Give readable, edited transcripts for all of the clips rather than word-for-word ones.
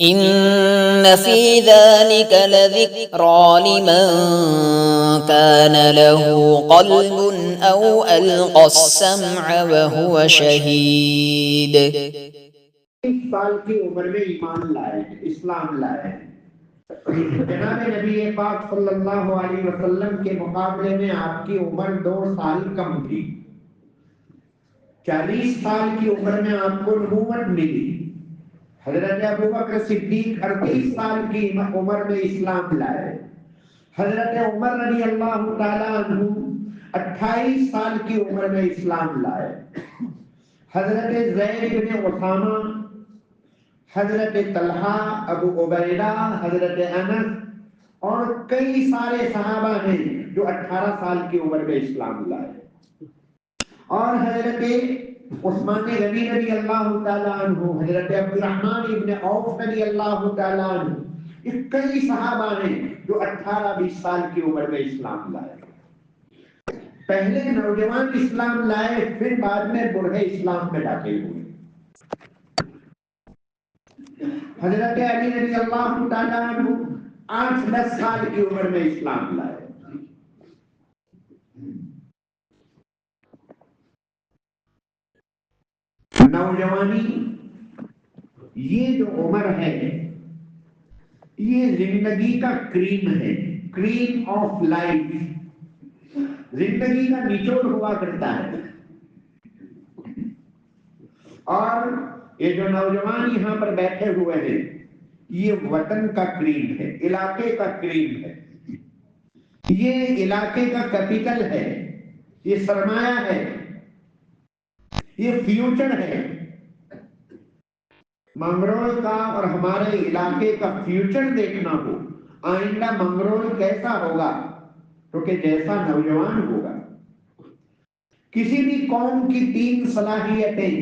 إن في ذلك لذكرى لمن كان له قلب أو ألقى السمع وهو شهيد. 30 سال کی عمر میں ایمان لائے ہیں، اسلام لائے ہیں. جناب نبی پاک صلی اللہ علیہ وسلم کے مقابلے میں آپ کی عمر 2 سال کم تھی. 40 سال کی عمر میں آپ کو نبوت ملی. حضرت ابوبکر صدیق 38 سال کی عمر میں اسلام لائے. حضرت عمر رضی اللہ تعالیٰ عنہ 28 سال کی عمر میں اسلام لائے. حضرت زید بن اسامہ، حضرت طلحہ، ابو عبیدہ، حضرت انس اور کئی سارے صحابہ ہیں جو 18 سال کی عمر میں اسلام لائے. اور حضرت عثمان غنی رضی اللہ تعالیٰ عنہ، حضرت عبد الرحمن ابن عوف رضی اللہ تعالیٰ عنہ، یہ کئی صحابہ ہیں جو 18-20 سال کی عمر میں اسلام لائے. پہلے نوجوان اسلام لائے، پھر بعد میں بوڑھے اسلام میں داخل ہوئے. حضرت علی رضی اللہ تعالیٰ عنہ 8-10 سال کی عمر میں اسلام لائے. نوجوانی یہ جو عمر ہے یہ زندگی کا کریم ہے، کریم آف لائف. زندگی کا نچوڑ ہوا کرتا ہے. اور یہ جو نوجوان یہاں پر بیٹھے ہوئے ہیں یہ وطن کا کریم ہے، علاقے کا کریم ہے، یہ علاقے کا کیپٹل ہے، یہ سرمایہ ہے، یہ فیوچر ہے. منگرول کا اور ہمارے علاقے کا فیوچر دیکھنا ہو، آئندہ منگرول کیسا ہوگا، تو کہ جیسا نوجوان ہوگا. کسی بھی قوم کی 3 صلاحیتیں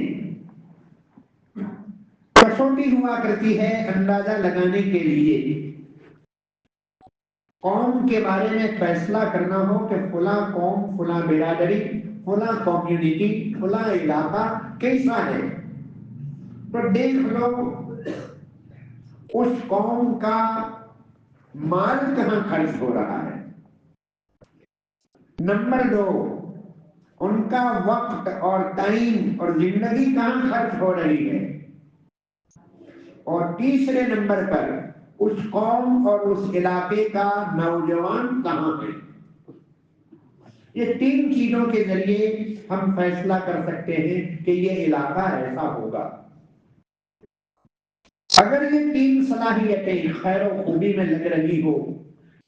کسوٹی ہوا کرتی ہے اندازہ لگانے کے لیے. قوم کے بارے میں فیصلہ کرنا ہو کہ فلاں قوم، فلاں برادری، فلاں کمیونٹی، فلاں علاقہ کیسا ہے، تو دیکھ لو اس قوم کا مال کہاں خرچ ہو رہا ہے. نمبر 2، ان کا وقت اور ٹائم اور زندگی کہاں خرچ ہو رہی ہے. اور تیسرے نمبر پر اس قوم اور اس علاقے کا نوجوان کہاں ہے. یہ 3 چیزوں کے ذریعے ہم فیصلہ کر سکتے ہیں کہ یہ علاقہ ایسا ہوگا. اگر یہ 3 صلاحیتیں خیر و خوبی میں لگ رہی ہو،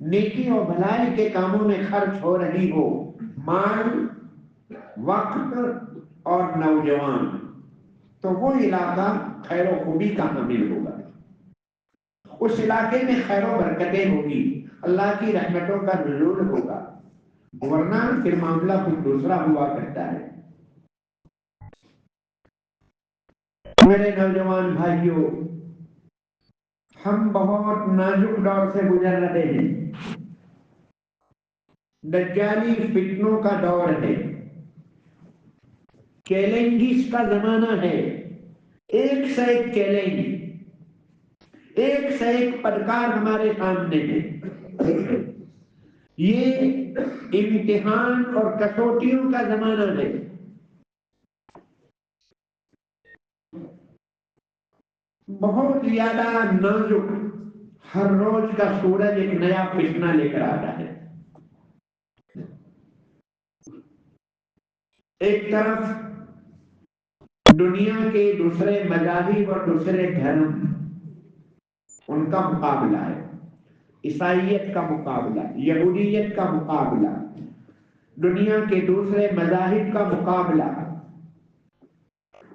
نیکی و بھلائی کے کاموں میں خرچ ہو رہی ہو، مال، وقت اور نوجوان، تو وہ علاقہ خیر و خوبی کا حامل ہوگا. اس علاقے میں خیر و برکتیں ہوگی، اللہ کی رحمتوں کا نزول ہوگا. ورنہ پھر معاملہ کچھ دوسرا ہوا کرتا ہے. میرے نوجوان بھائیوں، ہم بہت نازک دور سے گزر رہے ہیں. دجالی فتنوں کا دور ہے، چیلنجز کا زمانہ ہے. ایک سے ایک چیلنج، ایک سے ایک پدکار ہمارے سامنے ہے. یہ امتحان اور کسوٹیوں کا زمانہ ہے. بہت زیادہ نازک، ہر روز کا سورج ایک نیا فتنہ لے کر آتا ہے. ایک طرف دنیا کے دوسرے مذاہب اور دوسرے دھرم، ان کا مقابلہ ہے. عیسائیت کا مقابلہ، یہودیت کا مقابلہ، دنیا کے دوسرے مذاہب کا مقابلہ،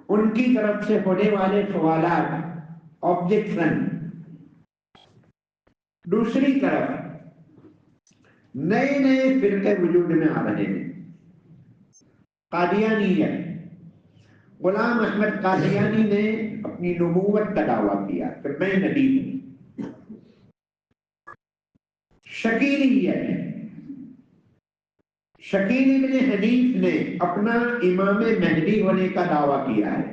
ان کی طرف سے ہونے والے سوالات، آبجیکشن. دوسری طرف نئے نئے فرقے وجود میں آ رہے ہیں. قادیانیت، غلام احمد قادیانی نے اپنی نبوت کا دعویٰ کیا کہ میں نبی ہوں. شکیلیت، شکیل ابن حنیف نے اپنا امام مہدی ہونے کا دعویٰ کیا ہے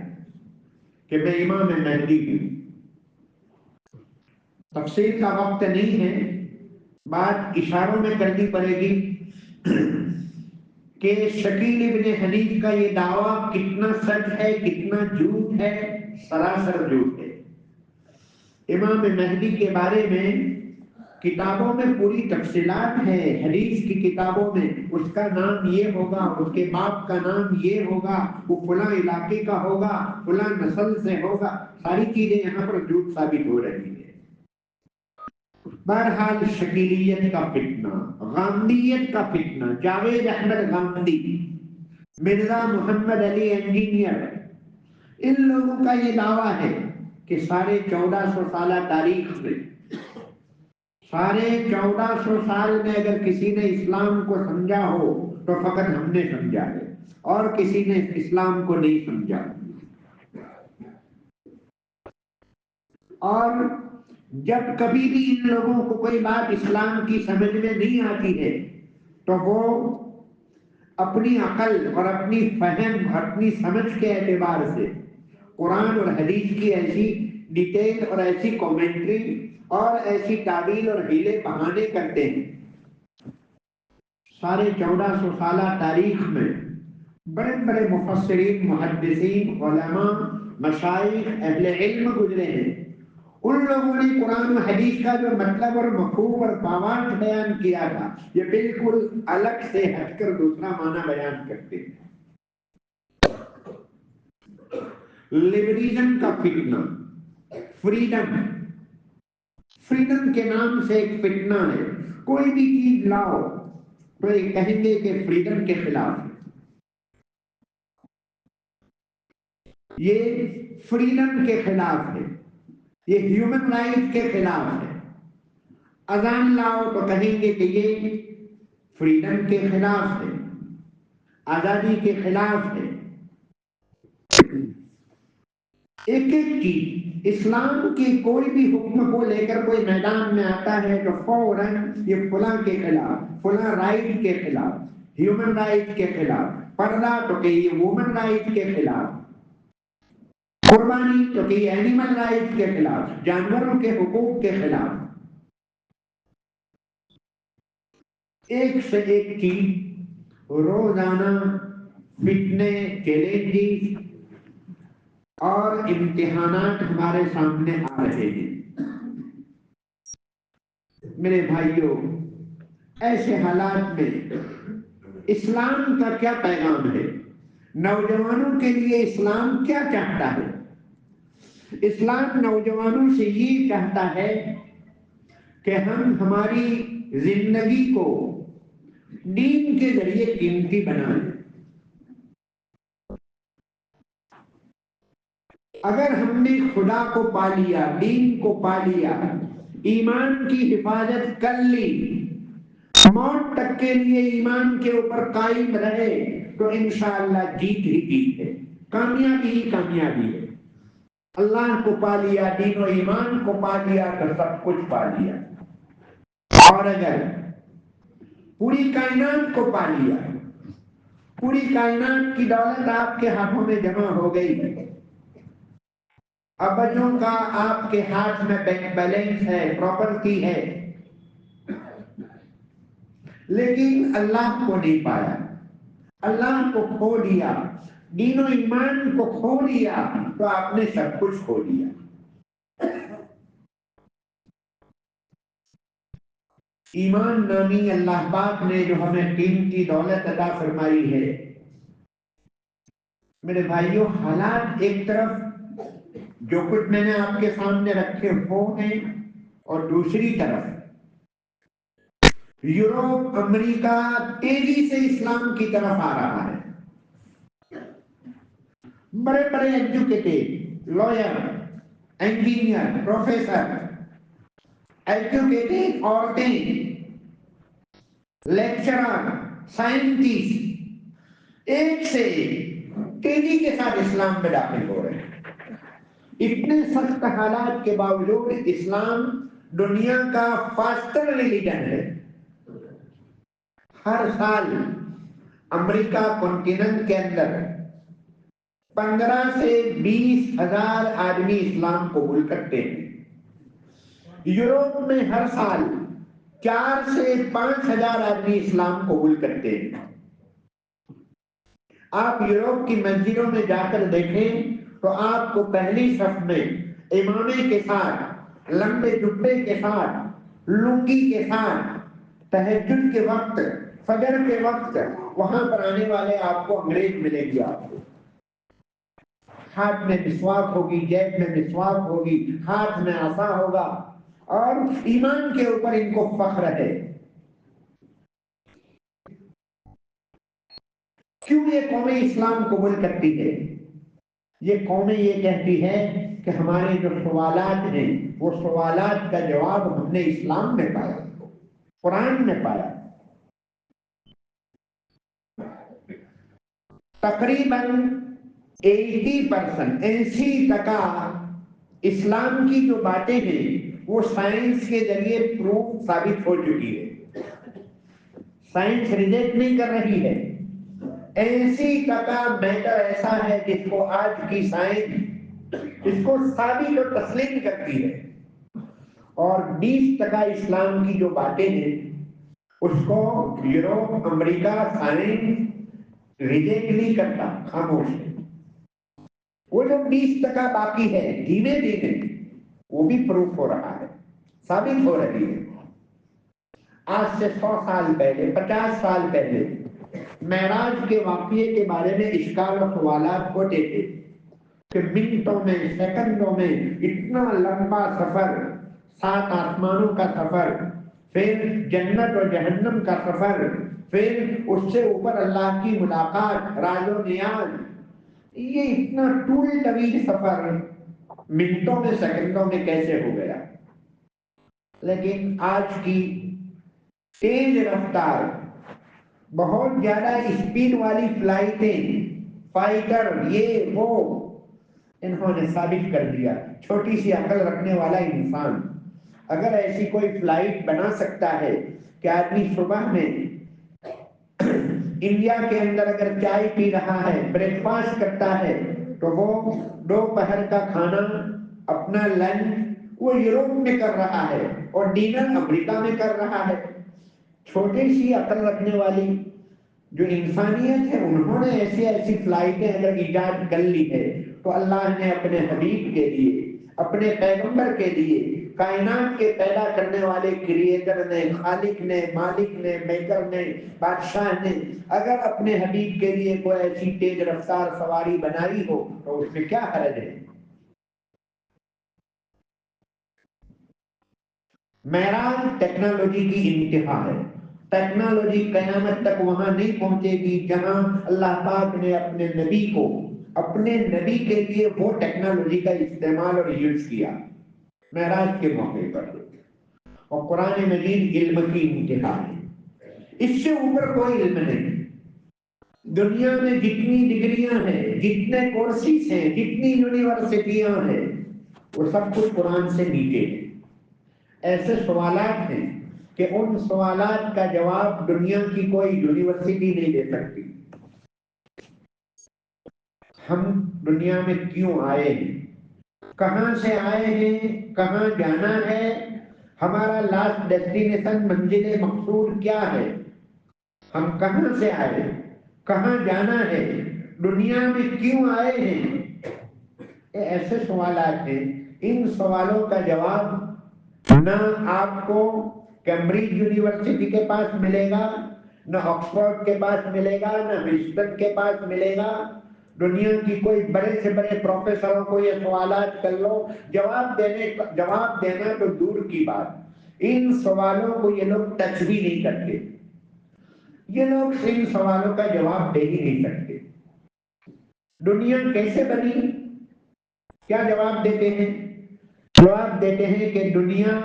کہ میں امام مہدی ہوں. تفصیل کا وقت نہیں ہے، بات اشاروں میں کرنی پڑے گی کہ شکیل ابن حنیف کا یہ دعویٰ کتنا سچ ہے کتنا جھوٹ ہے، سراسر جھوٹ ہے۔ امام مہدی کے بارے میں کتابوں میں پوری تفصیلات ہے، حدیث کی کتابوں میں اس کا نام یہ ہوگا، اس کے باپ کا نام یہ ہوگا، وہ فلاں علاقے کا ہوگا، فلاں نسل سے ہوگا، ساری چیزیں یہاں پر جھوٹ ثابت ہو رہی ہیں۔ بہرحال شکیلیت کا فتنہ، غامدیت کا فتنہ، جاوید احمد غامدی، مرزا محمد علی انجینئر، ان لوگوں کا یہ دعویٰ ہے کہ ساڑھے 1400 سالہ تاریخ میں، ساڑھے 1400 سال میں اگر کسی نے اسلام کو سمجھا ہو تو فقط ہم نے سمجھا ہے، اور کسی نے اسلام کو نہیں سمجھا۔ اور جب کبھی بھی ان لوگوں کو کوئی بات اسلام کی سمجھ میں نہیں آتی ہے تو وہ اپنی عقل اور اپنی فہم، اپنی سمجھ کے اعتبار سے قرآن اور حدیث کی ایسی ڈیٹیل اور ایسی کومنٹری اور ایسی تعبیر اور ہیلے بہانے کرتے ہیں۔ ساڑھے 1400 سالہ تاریخ میں بڑے بڑے مفسرین، محدثین، علماء، مشائخ، اہل علم گزرے ہیں، ان لوگوں نے قرآن و حدیث کا جو مطلب اور مفہوم اور باوان بیان کیا تھا، یہ بالکل الگ سے ہٹ کر دوسرا معنی بیان کرتے ہیں۔ لبرلزم کا فتنہ، فریڈم، فریڈم کے نام سے ایک فتنہ ہے، کوئی بھی چیز لاؤ تو یہ کہیں گے کہ فریڈم کے خلاف ہے، یہ فریڈم کے خلاف ہے، یہ ہیومن رائٹ کے خلاف ہے۔ اذان لاؤ تو کہیں گے کہ یہ فریڈم کے خلاف ہے، آزادی کے خلاف ہے۔ ایک ایک چیز اسلام کی کوئی بھی حکم کو لے کر کوئی میدان میں آتا ہے تو فوراً یہ فلاں کے خلاف، فلاں رائٹ کے خلاف، ہیومن رائٹ کے خلاف، پردہ تو کہ یہ وومن رائٹ کے خلاف، قربانی تو کہ یہ اینیمل رائٹ کے خلاف، جانوروں کے حقوق کے خلاف۔ ایک سے ایک چیز روزانہ فتنے، چیلنجز اور امتحانات ہمارے سامنے آ رہے ہیں۔ میرے بھائیوں، ایسے حالات میں اسلام کا کیا پیغام ہے؟ نوجوانوں کے لیے اسلام کیا چاہتا ہے؟ اسلام نوجوانوں سے یہ چاہتا ہے کہ ہم ہماری زندگی کو دین کے ذریعے قیمتی بنائیں۔ اگر ہم نے خدا کو پا لیا، دین کو پا لیا، ایمان کی حفاظت کر لی، موت تک کے لیے ایمان کے اوپر قائم رہے تو انشاءاللہ جیت ہی جیت ہے، کامیابی ہی کامیابی ہے۔ اللہ کو پا لیا، دین و ایمان کو پا لیا تو سب کچھ پا لیا۔ اور اگر پوری کائنات کو پا لیا، پوری کائنات کی دولت آپ کے ہاتھوں میں جمع ہو گئی، ابجوں کا آپ کے ہاتھ میں بینک بیلنس ہے، پراپرٹی ہے، لیکن اللہ کو نہیں پایا، اللہ کو کھو دیا، دین و ایمان کو کھو دیا تو آپ نے سب کچھ کھو دیا۔ ایمان نامی اللہ پاک نے جو ہمیں قیمتی دولت عطا فرمائی ہے، میرے بھائیوں، حالات ایک طرف جو کچھ میں نے آپ کے سامنے رکھے وہ ہیں، اور دوسری طرف یورپ، امریکہ تیزی سے اسلام کی طرف آ رہا ہے۔ بڑے بڑے educated lawyer, engineer, professor, educated عورتیں، لیکچرر، سائنٹسٹ ایک سے تیزی کے ساتھ اسلام میں داخل ہو رہے ہیں۔ اتنے سخت حالات کے باوجود اسلام دنیا کا فاسٹر ریلیجن ہے۔ ہر سال امریکہ کانٹیننٹ کے اندر 15 سے 20 ہزار آدمی اسلام قبول کرتے ہیں۔ یوروپ میں ہر سال 4 سے 5 ہزار آدمی اسلام قبول کرتے ہیں۔ آپ یوروپ کی مسجدوں میں جا کر دیکھیں تو آپ کو پہلی صف میں امامے کے ساتھ، لمبے جبے کے ساتھ، لنگی کے ساتھ، تہجد کے وقت، فجر کے وقت وہاں پر آنے والے آپ کو انگریز ملے گی۔ آپ کو ہاتھ میں مسواک ہوگی، جیب میں مسواک ہوگی، ہاتھ میں عصا ہوگا، اور ایمان کے اوپر ان کو فخر ہے۔ کیوں یہ قومیں اسلام قبول کرتی ہے؟ یہ قومیں یہ کہتی ہے کہ ہمارے جو سوالات ہیں وہ سوالات کا جواب ہم نے اسلام میں پایا، قرآن میں پایا۔ تقریباً 80% اسلام کی جو باتیں ہیں وہ سائنس کے ذریعے پروف ثابت ہو چکی ہے، سائنس ریجیکٹ نہیں کر رہی ہے۔ 80% میٹر ایسا ہے جس کو آج کی سائنس اس کو ثابت اور تسلیم کرتی ہے، اور 20% اسلام کی جو باتیں ہیں اس کو یوروپ، امریکہ، سائنس ریجیکٹ نہیں کرتا، خاموش ہے۔ وہ جو 20% باقی ہے دھیمے دھیمے وہ بھی پروف ہو رہا ہے، ثابت ہو رہی ہے۔ آج سے 100 سال پہلے، 50 سال پہلے معراج کے واقعے کے بارے میں اشکال و سوالات ہوتے تھے کہ منٹوں میں، سیکنڈوں میں اتنا لمبا سفر، 7 آسمانوں کا سفر، پھر جنت اور جہنم کا سفر، پھر اس سے اوپر اللہ کی ملاقات، راز و نیاز، یہ اتنا طول طویل سفر منٹوں میں، سیکنڈوں میں کیسے ہو گیا؟ لیکن آج کی تیز رفتار، بہت زیادہ اسپیڈ والی فلائٹیں، فائٹر، یہ وہ، انہوں نے ثابت کر دیا چھوٹی سی عقل رکھنے والا انسان اگر ایسی کوئی فلائٹ بنا سکتا ہے کہ آدمی صبح میں انڈیا کے اندر اگر چائے پی رہا ہے، بریک فاسٹ کرتا ہے، تو وہ دوپہر کا کھانا، اپنا لنچ وہ یوروپ میں کر رہا ہے اور ڈنر امریکہ میں کر رہا ہے۔ چھوٹی سی عقل رکھنے والی جو انسانیت ہے، انہوں نے ایسی ایسی فلائٹیں اگر ایجاد کر لی ہے تو اللہ نے اپنے حبیب کے لیے، اپنے پیغمبر کے لیے، کائنات کے پیدا کرنے والے کریٹر نے، خالق نے، مالک نے، میکر نے، بادشاہ نے اگر اپنے حبیب کے لیے کوئی ایسی تیز رفتار سواری بنائی ہو تو اس میں کیا حرج ہے؟ معراج ٹیکنالوجی کی انتہا ہے۔ ٹیکنالوجی قیامت تک وہاں نہیں پہنچے گی جہاں اللہ پاک نے اپنے نبی کو، اپنے نبی کے لیے وہ ٹیکنالوجی کا استعمال اور یوز کیا معراج کے موقع پر۔ اور قرآن مجید علم کی انتہا ہے، اس سے اوپر کوئی علم نہیں۔ دنیا میں جتنی ڈگریاں ہیں، جتنے کورسز ہیں، جتنی یونیورسٹیاں ہیں، وہ سب کچھ قرآن سے نیچے ہیں۔ ایسے سوالات ہیں کہ ان سوالات کا جواب دنیا کی کوئی یونیورسٹی نہیں دے سکتی۔ ہم دنیا میں کیوں آئے ہیں، کہاں سے آئے ہیں، کہاں جانا ہے، ہمارا لاسٹ ڈیسٹینیشن، منزل مقصود کیا ہے، ہم کہاں سے آئے، کہاں جانا ہے، دنیا میں کیوں آئے ہیں، یہ ایسے سوالات ہیں۔ ان سوالوں کا جواب نہ آپ کو کیمبرج یونیورسٹی کے پاس ملے گا، نہ آکسفورڈ کے پاس ملے گا، نہ ونسٹن کے پاس ملے گا۔ دنیا کی کوئی بڑے سے بڑے پروفیسروں کو یہ سوالات کر لو، جواب دینا تو دور کی بات، ان سوالوں کو یہ لوگ ٹچ بھی نہیں کرتے۔ یہ لوگ ان سوالوں کا جواب دے ہی نہیں سکتے۔ دنیا کیسے بنی؟ کیا جواب دیتے ہیں؟ جواب دیتے ہیں کہ دنیا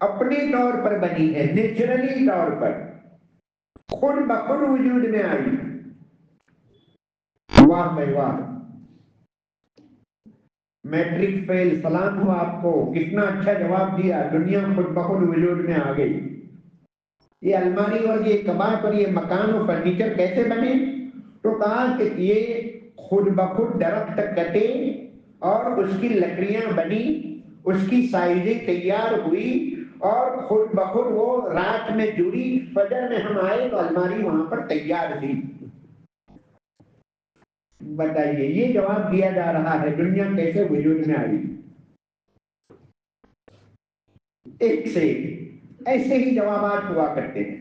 اپنے طور پر بنی ہے، نیچرلی طور پر، خود بخود وجود میں آئی۔ واہ بھائی واہ، میٹرک فیل، سلام ہو آپ کو، کتنا اچھا جواب دیا، دنیا خود بخود وجود میں آ گئی۔ یہ الماری اور یہ کباڑ اور یہ مکان اور فرنیچر کیسے بنے؟ تو کہا کہ یہ خود بخود درخت کٹے اور اس کی لکڑیاں بنی، اس کی سائزیں تیار ہوئی اور خود بخود وہ رات میں جڑی، فجر میں ہم آئے تو الماری وہاں پر تیار تھی۔ بتائیے یہ جواب دیا جا رہا ہے دنیا کیسے وجود میں آئی؟ ایک سے ایسے ہی جوابات ہوا کرتے ہیں۔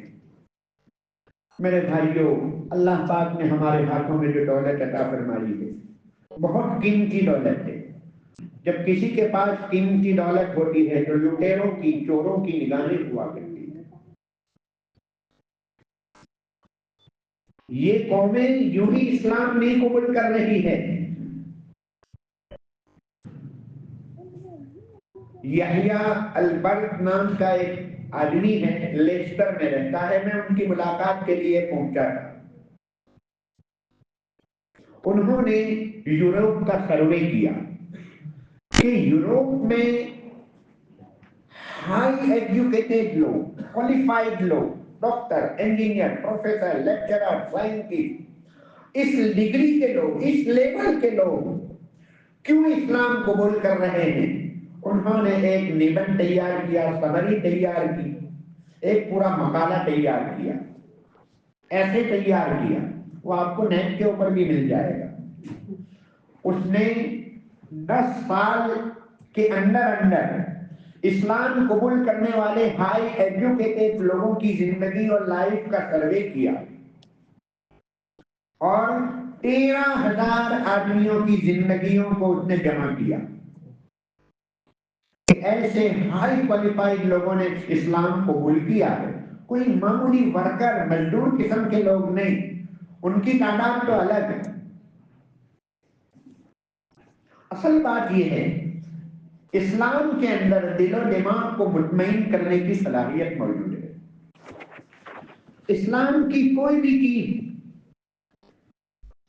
میرے بھائیوں، اللہ پاک نے ہمارے ہاتھوں میں جو دولت عطا فرمائی ہے بہت قیمتی دولت ہے۔ جب کسی کے پاس قیمتی دولت ہوتی ہے تو لٹیروں کی، چوروں کی نگاہیں ہوا کرتی ہیں۔ یہ قومیں یوں ہی اسلام نہیں قبول کر رہی ہے۔ یحییٰ البرق نام کا ایک آدمی ہے، لیسٹر میں رہتا ہے، میں ان کی ملاقات کے لیے پہنچا تھا۔ انہوں نے یورپ کا سروے کیا کہ یورپ میں ہائی ایجوکیٹڈ لوگ، کوالیفائڈ لوگ، doctor, engineer, professor, lecturer, scientist, اس ڈگری کے لوگ، اس لیول کے لوگ کیوں اسلام قبول کر رہے ہیں؟ انہوں نے ایک نبند تیار کیا، سمری تیار کی، ایک پورا مقالہ تیار کیا، ایسے تیار کیا، وہ آپ کو نیٹ کے اوپر بھی مل جائے گا۔ اس نے 10 سال کے اندر اسلام قبول کرنے والے ہائی ایجوکیٹڈ لوگوں کی زندگی اور لائف کا سروے کیا اور 13,000 آدمیوں کی زندگیوں کو اس نے جمع کیا۔ ایسے ہائی کوالیفائڈ لوگوں نے اسلام قبول کیا ہے، کوئی معمولی ورکر، مزدور قسم کے لوگ نہیں، ان کی تعداد تو الگ ہے۔ اصل بات یہ ہے اسلام کے اندر دل و دماغ کو مطمئن کرنے کی صلاحیت موجود ہے۔ اسلام کی کوئی بھی چیز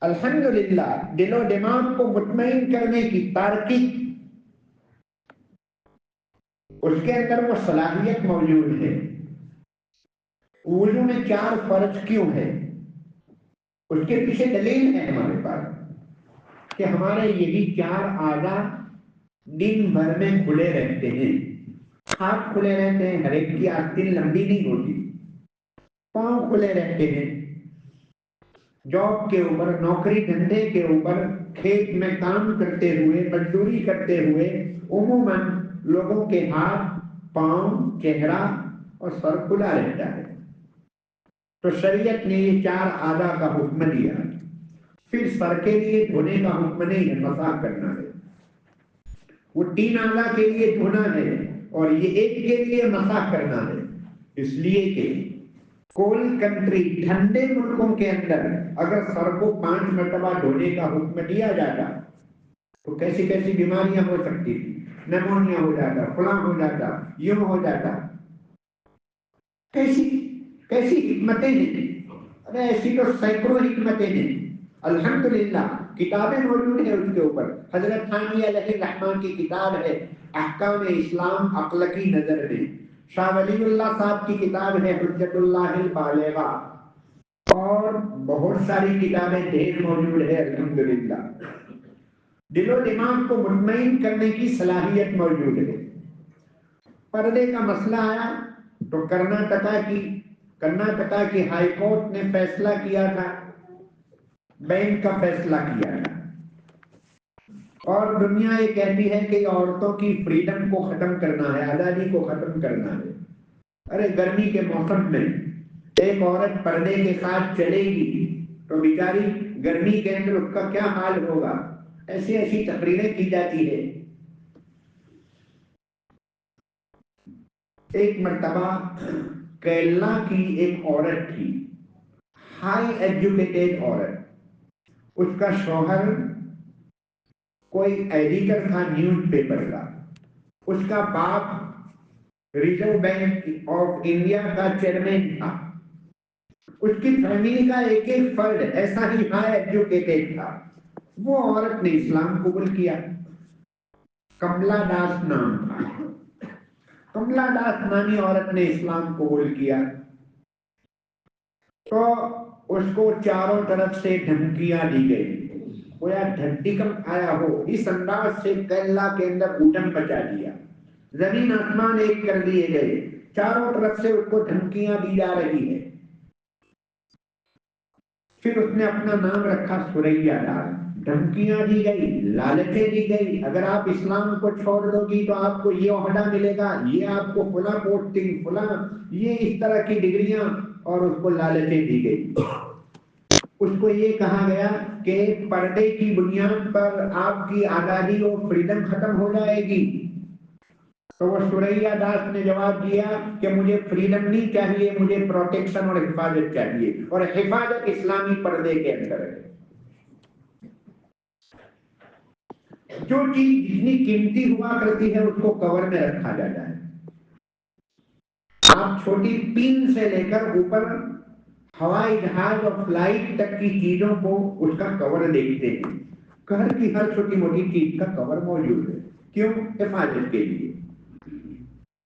الحمدللہ دل و دماغ کو مطمئن کرنے کی تارکیک، اس کے اندر وہ صلاحیت موجود ہے۔ وضو میں 4 فرض کیوں ہے؟ اس کے پیچھے دلیل ہے ہمارے پاس کہ ہمارے یہی 4 اعضاء دن بھر میں کھلے رہتے ہیں۔ ہاتھ کھلے رہتے ہیں، ہر ایک کی آستین لمبی نہیں ہوتی، پاؤں کھلے رہتے ہیں، جاب کے اوپر، نوکری دھندے کے اوپر، کھیت میں کام کرتے ہوئے، مزدوری کرتے ہوئے عموماً لوگوں کے ہاتھ، پاؤں، چہرہ اور سر کھلا رہتا ہے۔ تو شریعت نے یہ 4 اعضاء کا حکم دیا۔ پھر سر کے لیے دھونے کا حکم نہیں ہے، مسح کرنا ہے۔ وہ 3 اعضاء کے لیے دھونا ہے اور یہ ایک کے لیے مسح کرنا ہے، اس لیے کہ کولڈ کنٹری، ٹھنڈے ملکوں کے اندر اگر سر کو 5 مرتبہ دھونے کا حکم دیا جاتا تو کیسی کیسی بیماریاں ہو سکتی تھی، نمونیا ہو جاتا، فلاں ہو جاتا، یوں ہو جاتا۔ کیسی حکمتیں ہیں، ارے ایسی تو سینکڑوں حکمتیں ہیں۔ الحمدللہ کتابیں موجود ہیں اس کے اوپر۔ حضرت ثانی علیہ الرحمن کی کتاب ہے احکام اسلام عقل کی نظر میں، شاہ ولی اللہ صاحب کی کتاب ہے حجت اللہ البالغہ، اور بہت ساری کتابیں ڈھیر موجود ہے الحمدللہ۔ دل و دماغ کو مطمئن کرنے کی صلاحیت موجود ہے۔ پردے کا مسئلہ آیا تو کرناٹکا کی ہائی کورٹ نے فیصلہ کیا تھا، بینک کا فیصلہ کیا تھا، اور دنیا یہ کہتی ہے کہ عورتوں کی فریڈم کو ختم کرنا ہے، آزادی کو ختم کرنا ہے۔ ارے گرمی کے موسم میں ایک عورت پردے کے ساتھ چلے گی تو بیچاری گرمی کے اندر اس کا کیا حال ہوگا؟ ایسی ایسی تقریریں کی جاتی ہے۔ ایک مرتبہ کیرلا کی ایک عورت تھی، ہائی ایجوکیٹڈ عورت، اس کا شوہر کوئی ایڈیٹر تھا نیوز پیپر کا، اس کا باپ ریزرو بینک آف انڈیا کا چیئرمین تھا، اس کی فیملی کا ایک ایک فرد ایسا ہی ہائی ایجوکیٹڈ تھا۔ وہ عورت نے اسلام قبول کیا، کملا داس نام تھا، کملا داس نامی عورت نے اسلام قبول کیا تو اس کو چاروں طرف سے دھمکیاں دی گئی، گویا دھرتی کم آیا ہو، اس انداز سے کیرلا کے اندر اٹھن مچا دیا۔ زمین آسمان ایک کر دیے گئے، چاروں طرف سے اس کو دھمکیاں دی جا رہی ہے۔ پھر اس نے اپنا نام رکھا سوریا داس۔ دھمکیاں دی گئی، لالچیں دی گئی، اگر آپ اسلام کو چھوڑ دو گی تو آپ کو یہ عہدہ ملے گا، یہ آپ کو فلاں پوسٹنگ، فلاں یہ اس طرح کی ڈگریاں، اور اس کو لالچیں دی گئی۔ اس کو یہ کہا گیا کہ پردے کی بنیاد پر آپ کی آزادی اور فریڈم ختم ہو جائے گی۔ تو وہ سوریا داس نے جواب دیا کہ مجھے فریڈم نہیں چاہیے، مجھے پروٹیکشن اور حفاظت چاہیے، اور حفاظت اسلامی پردے کے اندر ہے۔ جو چیز جتنی قیمتی ہوا کرتی ہے اس کو کور میں رکھا جاتا ہے۔ آپ چھوٹی پین سے لے کر اوپر ہوائی جہاز اور فلائٹ تک کی چیزوں کو اس کا کور دیکھتے ہیں۔ گھر کی ہر چھوٹی موٹی چیز کا کور موجود ہے، کیوں؟ حفاظت کے لیے۔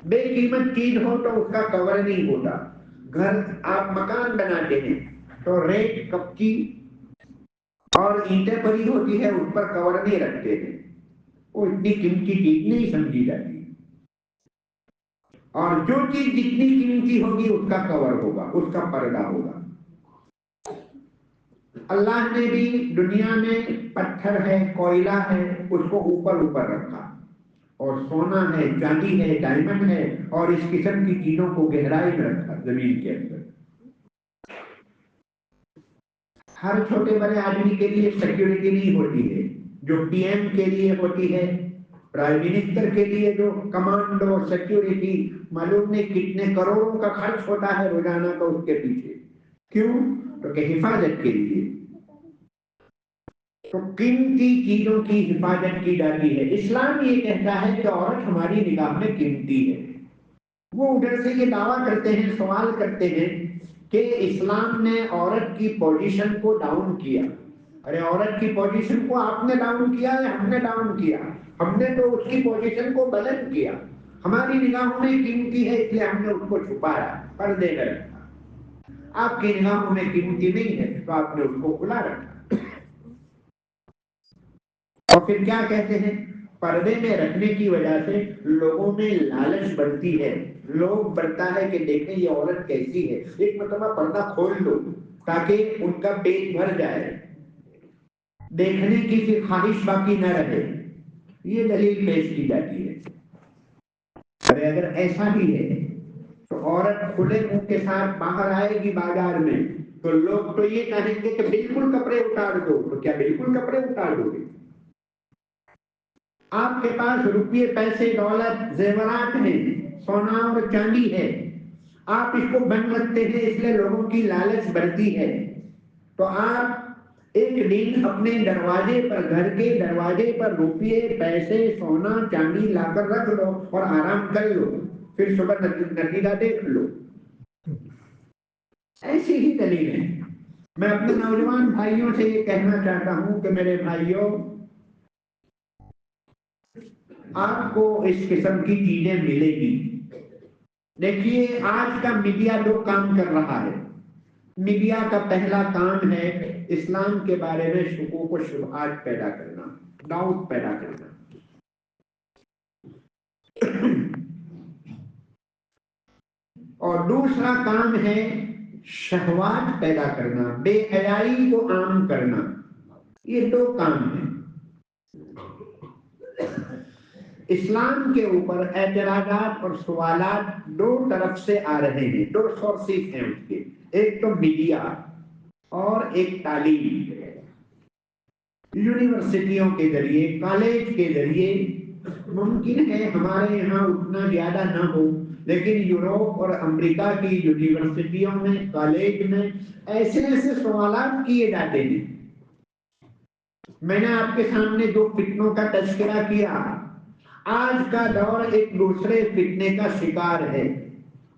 بے قیمت چیز ہو تو اس کا کور نہیں ہوتا۔ گھر آپ مکان بناتے ہیں تو ریت، کپچی اور اینٹیں پڑی ہوتی ہے، اس پر کور نہیں رکھتے ہیں، وہ اتنی قیمتی چیز نہیں سمجھی جاتی۔ اور جو چیز جتنی قیمتی ہوگی اس کا کور ہوگا، اس کا پردہ ہوگا۔ اللہ نے بھی دنیا میں پتھر ہے، کوئلہ ہے، اس کو اوپر اوپر رکھا، اور سونا ہے، چاندی ہے، ڈائمنڈ ہے، اور اس قسم کی چیزوں کو گہرائی میں رکھا زمین کے اندر۔ ہر چھوٹے بڑے آدمی کے لیے سیکیورٹی نہیں ہوتی ہے، جو پی ایم کے لیے ہوتی ہے، پرائم منسٹر کے لیے جو کمانڈو سیکیورٹی، معلوم نہیں کتنے کروڑوں کا خرچ ہوتا ہے روزانہ کا اس کے پیچھے، کیوں؟ تو کہ حفاظت کے لیے۔ تو قیمتی چیزوں کی حفاظت کی جاتی ہے۔ اسلام یہ کہتا ہے کہ عورت ہماری نگاہ میں قیمتی ہے۔ وہ ادھر سے یہ دعویٰ کرتے ہیں، سوال کرتے ہیں کہ اسلام نے عورت کی پوزیشن کو ڈاؤن کیا۔ ارے عورت کی پوزیشن کو آپ نے ڈاؤن کیا یا ہم نے ڈاؤن کیا؟ ہم نے تو اس کی پوزیشن کو بلند کیا۔ ہماری نگاہوں میں قیمتی ہے اس لیے ہم نے اس کو چھپایا، پردے میں رکھا۔ آپ کی نگاہوں میں قیمتی نہیں ہے تو آپ نے اس کو کھلا رکھا۔ اور پھر کیا کہتے ہیں؟ پردے میں رکھنے کی وجہ سے لوگوں میں لالچ بڑھتی ہے، لوگ بڑھتا ہے کہ دیکھیں یہ عورت کیسی ہے، ایک مرتبہ پردہ کھول دو تاکہ ان کا پیٹ بھر جائے، دیکھنے کی پھر خواہش باقی نہ رہے۔ یہ دلیل پیش کی جاتی ہے۔ اگر ایسا ہی ہے تو عورت کھلے منہ کے ساتھ باہر آئے گی بازار میں تو لوگ تو یہ کہیں گے کہ بالکل کپڑے اتار دو، تو کیا بالکل کپڑے اتار دو گے؟ آپ کے پاس روپیے، پیسے، دولت، زیورات ہیں، سونا اور چاندی ہے، آپ اس کو بند رکھتے ہیں، اس لیے لوگوں کی لالچ بڑھتی ہے، تو آپ ایک دن اپنے دروازے پر، گھر کے دروازے پر روپیے، پیسے، سونا چاندی لا کر رکھ لو اور آرام کر لو، پھر صبح نتیجہ دیکھ لو۔ ایسی ہی دلیل ہے۔ میں اپنے نوجوان بھائیوں سے یہ کہنا چاہتا ہوں کہ میرے بھائیوں، آپ کو اس قسم کی چیزیں ملے گی۔ دیکھیے آج کا میڈیا دو کام کر رہا ہے۔ میڈیا کا پہلا کام ہے اسلام کے بارے میں شکوک و شبہات پیدا کرنا، ڈاؤٹ پیدا کرنا۔ اور دوسرا کام ہے شہوات پیدا کرنا، بے حیائی کو عام کرنا۔ یہ دو کام ہیں۔ اسلام کے اوپر اعتراضات اور سوالات دو طرف سے آ رہے ہیں، دو سورسز ہیں اس کے، ایک تو میڈیا اور ایک تعلیم۔ یونیورسٹیوں کے ذریعے، کالج کے ذریعے، ممکن ہے ہمارے یہاں اتنا زیادہ نہ ہو، لیکن یوروپ اور امریکہ کی یونیورسٹیوں میں، کالج میں ایسے ایسے سوالات کیے جاتے ہیں۔ میں نے آپ کے سامنے دو فتنوں کا تذکرہ کیا۔ آج کا دور ایک دوسرے فتنے کا شکار ہے،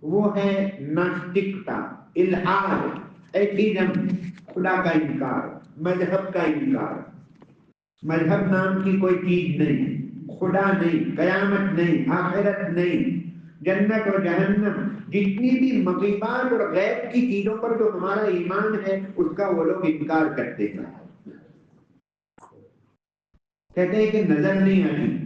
وہ ہے ناستکتا، الحاد، ایتھیزم، خدا کا انکار، مذہب کا انکار۔ مذہب نام کی کوئی چیز نہیں، خدا نہیں، قیامت نہیں، آخرت نہیں، جنت اور جہنم، جتنی بھی مغیبات اور غیب کی چیزوں پر جو ہمارا ایمان ہے اس کا وہ لوگ انکار کرتے ہیں۔ کہتے ہیں کہ نظر نہیں آتی،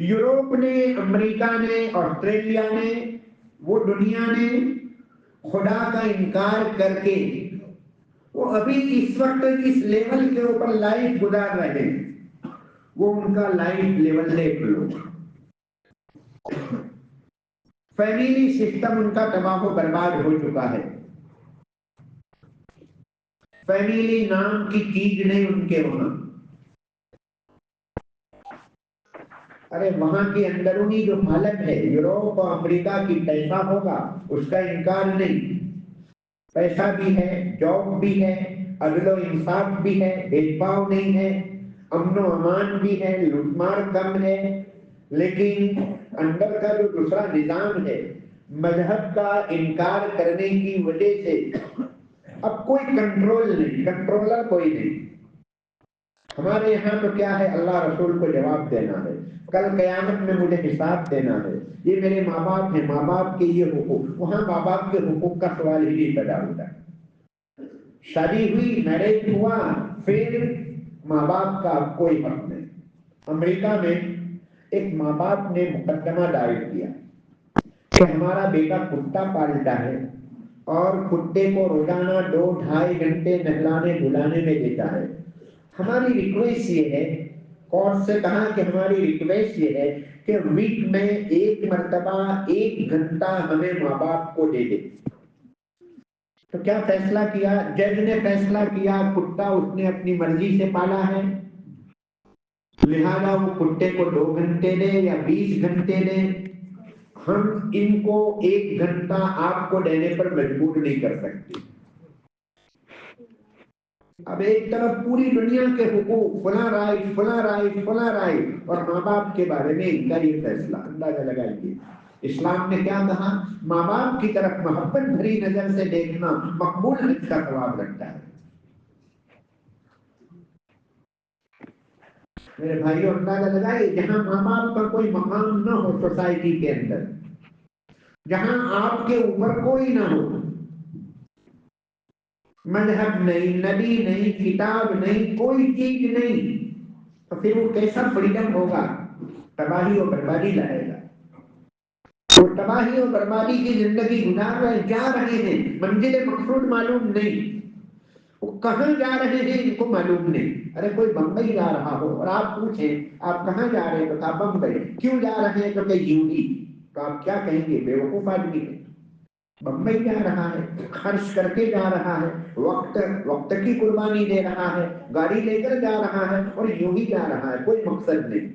یوروپ نے، امریکہ نے، آسٹریلیا نے، وہ دنیا نے خدا کا انکار کر کے وہ ابھی اس وقت اس لیول کے اوپر لائف گزار رہے ہیں، وہ ان کا لائف لیول دیکھ لو، فیملی سسٹم ان کا تباہ و برباد ہو چکا ہے، فیملی نام کی چیز نہیں ان کے وہاں، ارے وہاں کی اندرونی جو حالت ہے یوروپ اور امریکہ کی، پیسہ ہوگا اس کا انکار نہیں، پیسہ بھی ہے، جاب بھی ہے، عدل و انصاف بھی ہے، بھید بھاؤ نہیں ہے، امن و امان بھی ہے، لوٹ مار کم ہے، لیکن اندر کا جو دوسرا نظام ہے مذہب کا انکار کرنے کی وجہ سے اب کوئی کنٹرول نہیں، کنٹرولر کوئی نہیں۔ ہمارے یہاں تو کیا ہے، اللہ رسول کو جواب دینا ہے، کل قیامت میں مجھے حساب دینا ہے، یہ میرے ماں باپ ہیں، ماں باپ کے یہ حقوق، وہاں ماں باپ کے حقوق کا سوال ہی نہیں پیدا ہوتا ہے، شادی ہوئی، میرج ہوا، پھر ماں باپ کا کوئی حق نہیں۔ امریکہ میں ایک ماں باپ نے مقدمہ دائر کیا کہ ہمارا بیٹا کتا پالتا ہے اور کتے کو روزانہ 2-2.5 گھنٹے نہلانے دھلانے میں دیتا ہے، ہماری ریکویسٹ یہ ہے، کورٹ سے کہا کہ ہماری ریکویسٹ یہ ہے کہ ویک میں 1 مرتبہ 1 گھنٹہ ہمیں ماں باپ کو دے دے۔ تو کیا فیصلہ کیا جج نے؟ فیصلہ کیا کتا اس نے اپنی مرضی سے پالا ہے، لہذا وہ کتے کو 2 گھنٹے دے یا 20 گھنٹے دے، ہم ان کو 1 گھنٹہ آپ کو دینے پر مجبور نہیں کر سکتے۔ اب ایک طرف پوری دنیا کے حقوق، فلاں رائٹ، فلاں رائٹ، فلاں رائٹ، اور ماں باپ کے بارے میں ان کا یہ فیصلہ، اندازہ لگائیے اسلام نے کیا کہا، ماں باپ کی طرف محبت بھری نظر سے دیکھنا مقبول حج کا ثواب رکھتا ہے۔ میرے بھائیوں اندازہ لگائیے، جہاں ماں باپ کا کوئی مقام نہ ہو سوسائٹی کے اندر، جہاں آپ کے اوپر کوئی نہ ہو، مذہب نہیں، نبی نہیں، کتاب نہیں، کوئی چیز نہیں، تو پھر وہ کیسا فریڈم ہوگا؟ تباہی و بربادی لائے گا۔ وہ تباہی و بربادی کی زندگی گزار رہے، جا رہے ہیں، منزل مقصود معلوم نہیں، وہ کہاں جا رہے ہیں ان کو معلوم نہیں۔ ارے کوئی بمبئی جا رہا ہو اور آپ پوچھیں آپ کہاں جا رہے ہیں تو کہا بمبئی، کیوں جا رہے ہیں تو کہ یوں ہی، تو آپ کیا کہیں گے؟ بیوقوف آدمی ہے، بمبئی جا رہا ہے، خرچ کر کے جا رہا ہے، وقت کی قربانی دے رہا ہے، گاڑی لے کر جا رہا ہے اور یوں ہی جا رہا ہے، کوئی مقصد نہیں،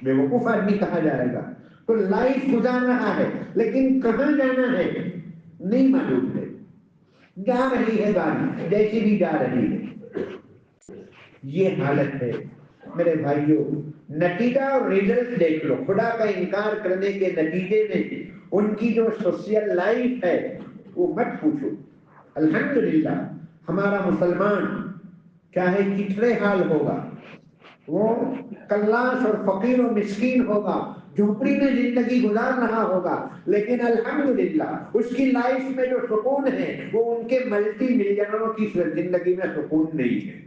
بیوقوف آدمی کہا جائے گا۔ تو لائف گزار رہا ہے لیکن کہاں جانا ہے نہیں معلوم ہے، جا رہی ہے گاڑی جیسی بھی جا رہی ہے، یہ حالت ہے۔ میرے بھائیوں نتیجہ اور ریزلٹ دیکھ لو، خدا کا انکار کرنے کے نتیجے میں ان کی جو سوشل لائف ہے وہ مت پوچھو۔ الحمدللہ ہمارا مسلمان چاہے کتنے حال ہوگا، وہ کلاس اور فقیر و مسکین ہوگا، جھوپڑی میں زندگی گزار رہا ہوگا، لیکن الحمدللہ اس کی لائف میں جو سکون ہے وہ ان کے ملٹی ملینروں کی زندگی میں سکون نہیں ہے۔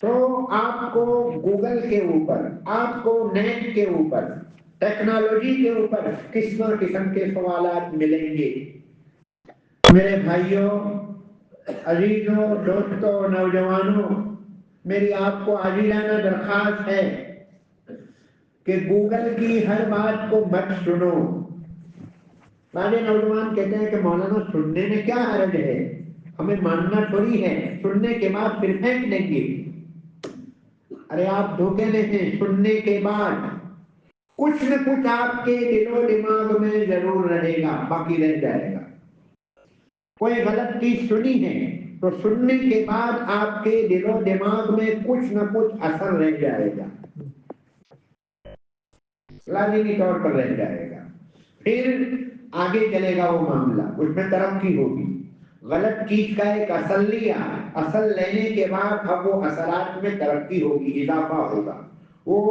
تو آپ کو گوگل کے اوپر، آپ کو نیٹ کے اوپر، ٹیکنالوجی کے اوپر قسم کے سوالات ملیں گے۔ میرے بھائیوں، عزیزوں، دوستوں، نوجوانوں، میری آپ کو عاجلانہ درخواست ہے کہ گوگل کی ہر بات کو مت سنو۔ بعض نوجوان کہتے ہیں کہ مولانا سننے میں کیا حرج ہے، ہمیں ماننا تھوڑی ہے، سننے کے بعد پھر پھینک دیں گے۔ ارے آپ دھوکے میں ہیں، سننے کے بعد کچھ نہ کچھ آپ کے دل و دماغ میں ضرور رہے گا، باقی رہ جائے گا۔ کوئی غلط چیز سنی ہے تو سننے کے بعد آپ کے دل و دماغ میں کچھ نہ کچھ اثر رہ جائے گا، لازمی طور پر رہ جائے گا، پھر آگے چلے گا وہ معاملہ، اس میں ترقی ہوگی۔ غلط چیز کا ایک اصل لیا، اصل لینے کے بعد اب وہ اثرات میں ترقی ہوگی، اضافہ ہوگا، وہ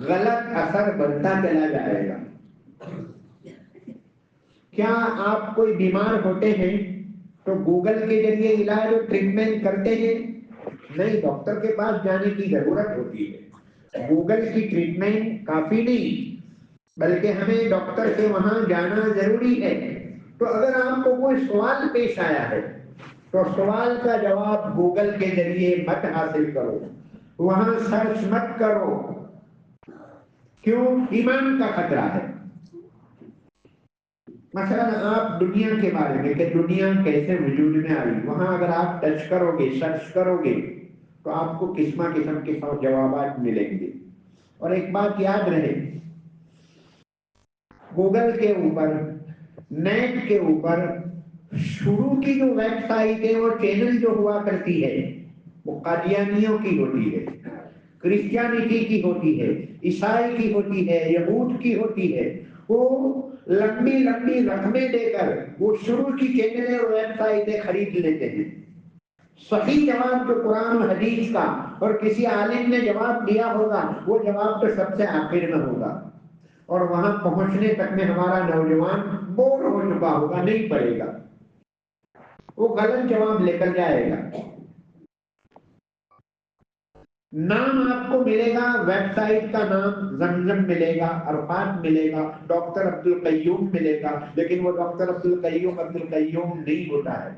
غلط اثر بنتا چلا جائے گا۔ کیا آپ کوئی بیمار ہوتے ہیں تو گوگل کے ذریعے علاج اور ٹریٹمنٹ کرتے ہیں؟ نہیں، ڈاکٹر کے پاس جانے کی ضرورت ہوتی ہے. گوگل کی ٹریٹمنٹ کافی نہیں، بلکہ ہمیں ڈاکٹر کے وہاں جانا ضروری ہے. تو اگر آپ کو کوئی سوال پیش آیا ہے تو سوال کا جواب گوگل کے ذریعے مت حاصل کرو، وہاں سرچ مت کرو. کیوں؟ ایمان کا خطرہ ہے. مثلا آپ دنیا کے بارے میں کہ دنیا کیسے وجود میں آئی، وہاں اگر آپ ٹچ کرو گے، سرچ کرو گے، تو آپ کو قسم قسم کے جوابات ملیں گے. اور ایک بات یاد رہے، گوگل کے اوپر، نیٹ کے اوپر شروع کی جو ویب سائٹ ہے، وہ چینل جو ہوا کرتی ہے، وہ قادیانیوں کی ہوتی ہے، کرسچینٹی کی ہوتی ہے، عیسائی کی ہوتی ہے، یہود کی ہوتی ہے. وہ لمبی لمبی رقمیں دے کر وہ شروع کی چینلیں اور ویب سائٹیں خرید لیتے ہیں. صحیح جواب جو قرآن و حدیث کا اور کسی عالم نے جواب دیا ہوگا، وہ جواب تو سب سے آخر میں ہوگا، اور وہاں پہنچنے تک میں ہمارا نوجوان بور ہو چکا ہوگا، نہیں پڑے گا، وہ غلط جواب لے کر جائے گا. نام آپ کو ملے گا، ویب سائٹ کا نام زمزم ملے گا، عرفات ملے گا، ڈاکٹر عبد القیوم ملے گا، لیکن وہ ڈاکٹر عبد القیوم نہیں ہوتا ہے.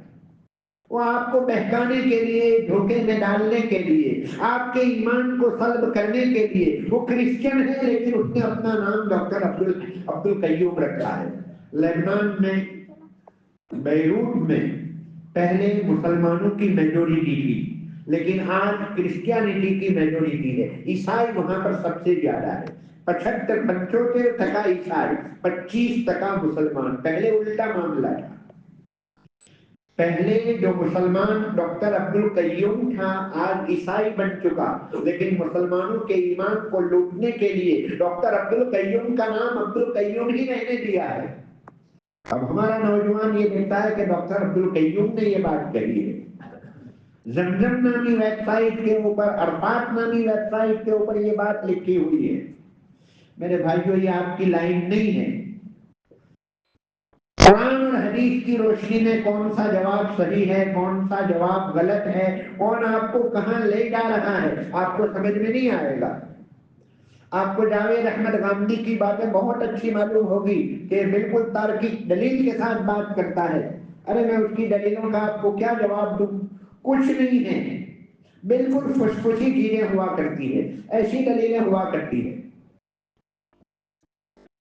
وہ آپ کو بہکانے کے لیے، دھوکے میں ڈالنے کے لیے، آپ کے ایمان کو سلب کرنے کے لیے. وہ کرسچن ہے لیکن اس نے اپنا نام ڈاکٹر عبد القیوم رکھا ہے. لبنان میں، بیروت میں پہلے مسلمانوں کی میجورٹی تھی، لیکن آج کرسچینٹی کی میجورٹی ہے. عیسائی وہاں پر سب سے زیادہ ہے، 75 عیسائی، 25 مسلمان. پہلے الٹا معاملہ تھا. پہلے جو مسلمان ڈاکٹر عبد القیوم تھا، آج عیسائی بن چکا، لیکن مسلمانوں کے ایمان کو لوٹنے کے لیے ڈاکٹر عبد القیوم کا نام عبد القیوم ہی رہنے دیا ہے. اب ہمارا نوجوان یہ دیکھتا ہے کہ ڈاکٹر عبد القیوم نے یہ بات کہی ہے. زمزم نامی ویب سائٹ کے اوپر، عرفات نامی ویب سائٹ کے اوپر یہ بات لکھی ہوئی ہے. میرے بھائیو، یہ آپ کی لائن نہیں ہے. قرآن اور حدیث کی روشنی میں کون سا جواب صحیح ہے، کون سا جواب غلط ہے، کون آپ کو کہاں لے جا رہا ہے، آپ کو سمجھ میں نہیں آئے گا. آپ کو جاوید احمد گاندھی کی باتیں بہت اچھی معلوم ہوگی کہ بالکل تارکیک دلیل کے ساتھ بات کرتا ہے. ارے میں اس کی دلیلوں کا آپ کو کیا جواب دوں؟ کچھ نہیں ہے. بالکل فسفسی چیزیں ہوا کرتی ہے، ایسی دلیلیں ہوا کرتی ہے.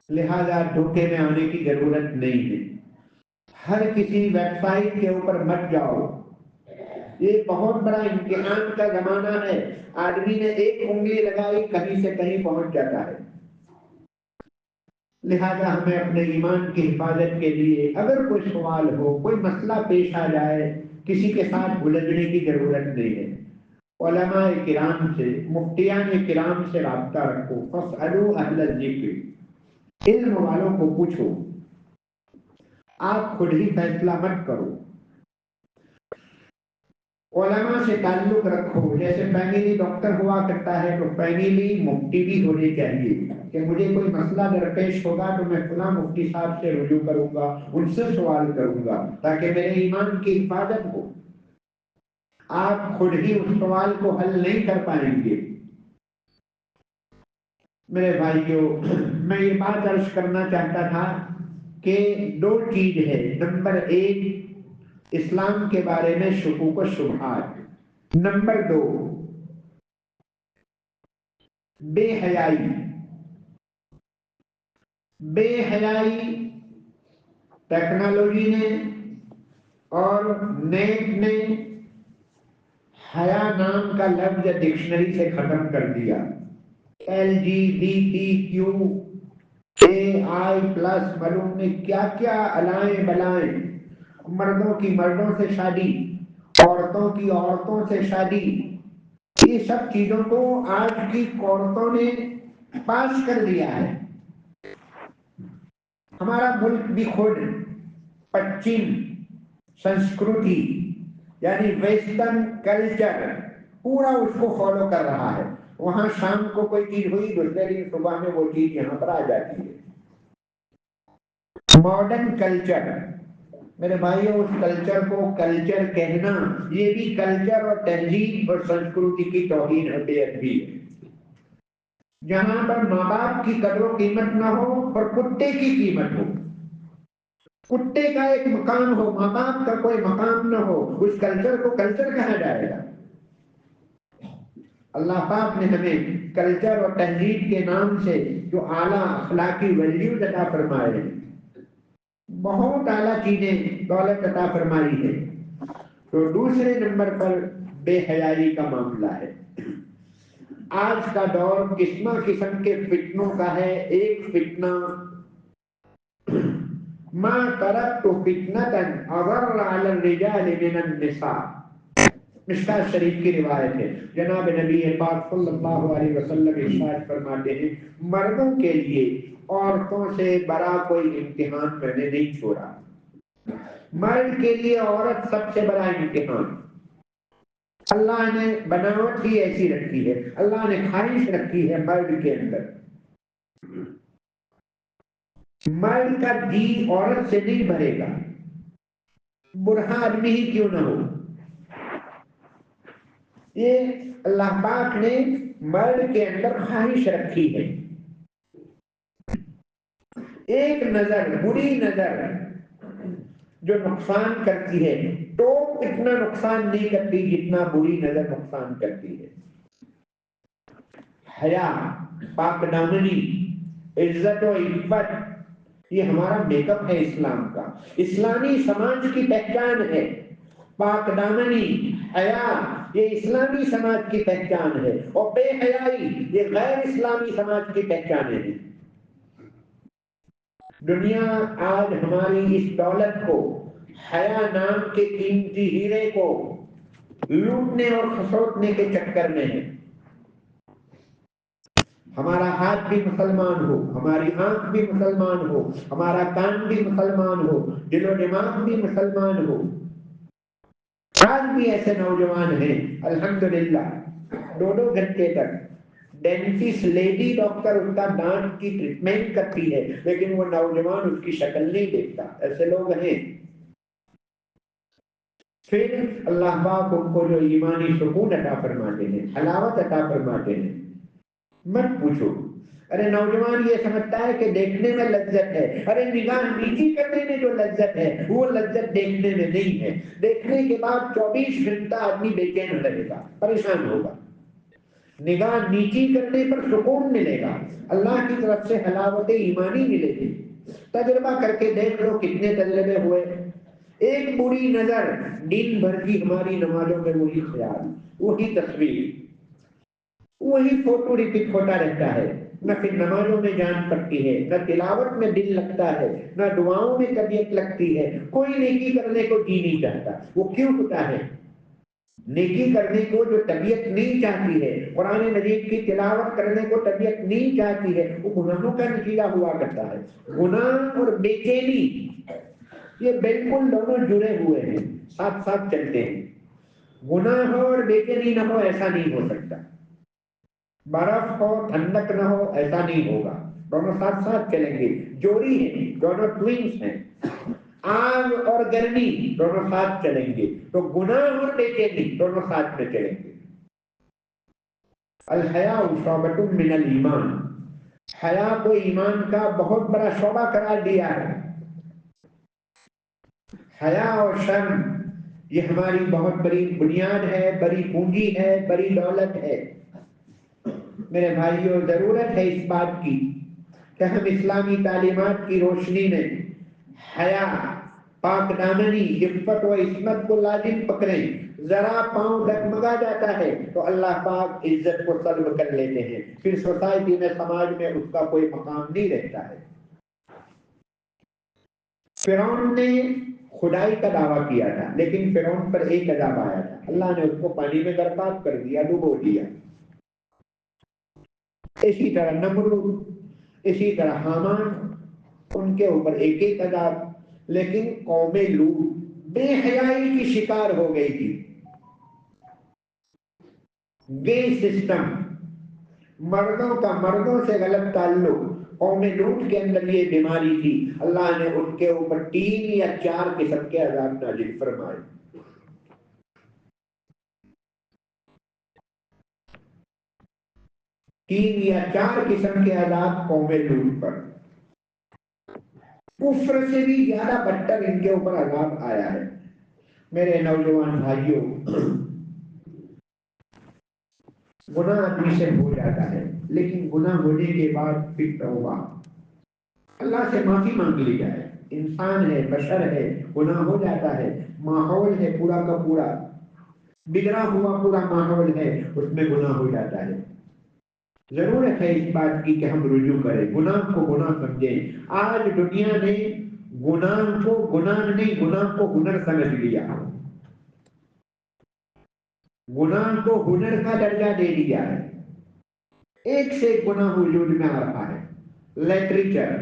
لہذا دھوکے میں آنے کی ضرورت نہیں ہے. ہر کسی ویب سائٹ کے اوپر مت جاؤ. یہ بہت بڑا امتحان کا زمانہ ہے. آدمی نے ایک انگلی لگائی، کہیں سے کہیں پہنچ جاتا ہے. لہذا ہمیں اپنے ایمان کی حفاظت کے لیے اگر کوئی سوال ہو، کوئی مسئلہ پیش آ جائے، کسی کے ساتھ الجھنے کی ضرورت نہیں ہے. علماء کرام سے، مفتیان کرام سے رابطہ رکھو. فاسألوا اہل الذکر، علم والوں کو پوچھو. آپ خود ہی فیصلہ مت کرو. علماء سے تعلق رکھو. جیسے فیملی ڈاکٹر ہوا کرتا ہے، تو فیملی مفتی بھی ہونی چاہیے کہ مجھے کوئی مسئلہ درپیش ہوگا تو میں فلاں مفتی صاحب سے رجوع کروں گا، ان سے سوال کروں گا تاکہ میرے ایمان کی حفاظت ہو. آپ خود ہی اس سوال کو حل نہیں کر پائیں گے. میرے بھائیوں، میں یہ بات عرض کرنا چاہتا تھا کہ دو چیز ہے. نمبر ایک، اسلام کے بارے میں شکوک و شبہات. نمبر دو، بے حیائی. بے حیائی ٹیکنالوجی نے اور نیٹ نے حیا نام کا لفظ ڈکشنری سے ختم کر دیا. LGBTQ AI+ معلوم نے کیا کیا الائیں بلائیں. مردوں کی مردوں سے شادی، عورتوں کی عورتوں سے شادی، یہ سب چیزوں کو آج کی عورتوں نے پاس کر دیا ہے. ہمارا ملک بھی خود پچھم سنسکرتی یعنی ویسٹرن کلچر پورا اس کو فالو کر رہا ہے. وہاں شام کو کوئی چیز ہوئی، دوسرے دن صبح میں وہ چیز یہاں پر آ جاتی ہے. ماڈرن کلچر میرے بھائیوں اس کلچر کو کلچر کہنا یہ بھی کلچر اور تہذیب اور سنسکرتی کی توہین ہے، بے ادبی ہے۔ جہاں پر ماں باپ کی قدر و قیمت نہ ہو اور کتے کی قیمت ہو، کتے کا ایک مقام ہو، ماں باپ کا کوئی مقام نہ ہو، اس کلچر کو کلچر کہا جائے گا؟ اللہ پاک نے ہمیں کلچر اور تہذیب کے نام سے جو اعلیٰ اخلاقی ویلیوز عطا فرمائے ہیں، بہت اعلیٰ چیزیں دولت عطا فرمائی ہے، تو دوسرے نمبر پر بے حیائی کا معاملہ ہے۔ آج کا دور قسم قسم کے فتنوں کا ہے۔ ایک فتنہ ما ترکت فتنة اضر على الرجال من النساء، مشکوٰۃ شریف کی روایت ہے، جناب نبی پاک صلی اللہ علیہ وسلم ارشاد فرماتے ہیں مردوں کے لیے عورتوں سے بڑا کوئی امتحان میں نے نہیں چھوڑا۔ مرد کے لیے عورت سب سے بڑا امتحان۔ اللہ نے بناوٹ ہی ایسی رکھی ہے، اللہ نے خواہش رکھی ہے مرد کے اندر، مرد کا جی عورت سے نہیں بھرے گا، برہا آدمی ہی کیوں نہ ہو۔ یہ اللہ پاک نے مرد کے اندر خواہش رکھی ہے۔ ایک نظر، بری نظر جو نقصان کرتی ہے تو اتنا نقصان نہیں کرتی جتنا بری نظر نقصان کرتی ہے۔ حیا، پاک دامنی، عزت و عفت، یہ ہمارا میک اپ ہے اسلام کا، اسلامی سماج کی پہچان ہے۔ پاک دامنی، حیا یہ اسلامی سماج کی پہچان ہے، اور بے حیائی یہ غیر اسلامی سماج کی پہچانیں ہیں۔ دنیا آج ہماری اس دولت کو، حیا نام کے قیمتی ہیرے کو لوٹنے اور کھسوٹنے کے چکر میں ہے۔ ہمارا ہاتھ بھی مسلمان ہو، ہماری آنکھ بھی مسلمان ہو، ہمارا کان بھی مسلمان ہو، دل و دماغ بھی مسلمان ہو۔ آج بھی ایسے نوجوان ہیں الحمدللہ 2 گھنٹے تک ڈینٹسٹ لیڈی ڈاکٹر ان کا دانت کی ٹریٹمنٹ کرتی ہے، لیکن وہ نوجوان اس کی شکل نہیں دیکھتا، ایسے لوگ ہیں۔ پھر اللہ پاک ان کو جو ایمانی سکون عطا فرماتے ہیں، حلاوت عطا فرماتے ہیں، مت پوچھو۔ ارے نوجوان یہ سمجھتا ہے کہ دیکھنے میں لذت ہے، ارے نگاہ نیچی کرنے میں جو لذت ہے وہ لذت دیکھنے میں نہیں ہے۔ دیکھنے کے بعد 24 گھنٹہ آدمی بے چین رہے گا، پریشان ہوگا۔ نگاہ نیچی کرنے پر سکون ملے گا، اللہ کی طرف سے حلاوت ایمانی ملے گی۔ تجربہ کر کے دیکھ لو کتنے تجربے ہوئے۔ ایک بری نظر، دن بھر کی ہماری نمازوں میں وہی خیال، وہی تصویر، وہی فوٹو ریپیٹ ہوتا رہتا ہے، نہ پھر نمازوں میں جان پڑتی ہے، نہ تلاوت میں دل لگتا ہے، نہ دعاؤں میں طبیعت لگتی ہے، کوئی نیکی کرنے کو جی نہیں چاہتا۔ وہ کیوں ہوتا ہے؟ نیکی کرنے کو جو طبیعت نہیں چاہتی ہے، قرآن مجید کی تلاوت کرنے کو طبیعت نہیں چاہتی ہے، وہ گناہوں کا نتیجہ ہوا کرتا ہے۔ گناہ اور بے چینی یہ بالکل دونوں جڑے ہوئے ہیں، ساتھ ساتھ چلتے ہیں۔ گناہ ہو اور بے چینی نہ ہو ایسا نہیں ہو سکتا، برف ہو ٹھنڈک نہ ہو ایسا نہیں ہوگا، دونوں ساتھ ساتھ چلیں گے، جوڑی ہیں، دونوں ٹوئنس ہیں۔ آگ اور گرمی دونوں ساتھ چلیں گے، تو گناہ اور بے چینی دونوں ساتھ میں چلیں گے۔ الحیاء شعبۃ من الایمان، حیا کو ایمان کا بہت بڑا شعبہ قرار دیا ہے۔ حیا اور شرم یہ ہماری بہت بڑی بنیاد ہے، بڑی پونجی ہے، بڑی دولت ہے۔ میرے بھائیوں ضرورت ہے اس بات کی کہ ہم اسلامی تعلیمات کی روشنی میں حیا، پاک دامنی، عفت و عصمت کو لازم پکڑیں۔ ذرا پاؤں ڈگمگا جاتا ہے تو اللہ پاک عزت کو سلب کر لیتے ہیں، پھر سوسائٹی میں، سماج میں اس کا کوئی مقام نہیں رہتا ہے۔ فرعون نے خدائی کا دعویٰ کیا تھا، لیکن فرعون پر ایک عذاب آیا تھا، اللہ نے اس کو پانی میں غرقاب کر دیا، ڈبو دیا۔ اسی طرح نمرود، اسی طرح حامان، ان کے اوپر ایک ایک عذاب، لیکن قوم لوط بے حیائی کی شکار ہو گئی تھی۔ گے سسٹم، مردوں کا مردوں سے غلط تعلق، قوم لوط کے اندر یہ بیماری تھی، اللہ نے ان کے اوپر 3 یا 4 قسم کے عذاب نازل فرمائے۔ 3 یا 4 قسم کے عذاب قوم لوط پر، کفر سے بھی زیادہ بدتر ان کے اوپر عذاب آیا ہے۔ میرے نوجوان بھائیوں، گناہ آدمی سے ہو جاتا ہے، لیکن گناہ ہونے کے بعد پھر توبہ، اللہ سے معافی مانگ لی جائے۔ انسان ہے، بشر ہے، گناہ ہو جاتا ہے، ماحول ہے پورا کا پورا بگڑا ہوا پورا ماحول ہے، اس میں گناہ ہو جاتا ہے۔ ضرورت ہے اس بات کی کہ ہم رجوع کریں، گناہ کو گناہ سمجھیں۔ آج دنیا نے گناہ کو گناہ نہیں، گناہ کو ہنر سمجھ لیا، گناہ کو ہنر کا درجہ دے دیا ہے۔ ایک سے ایک گناہ وجود میں آ رہا ہے، لٹریچر،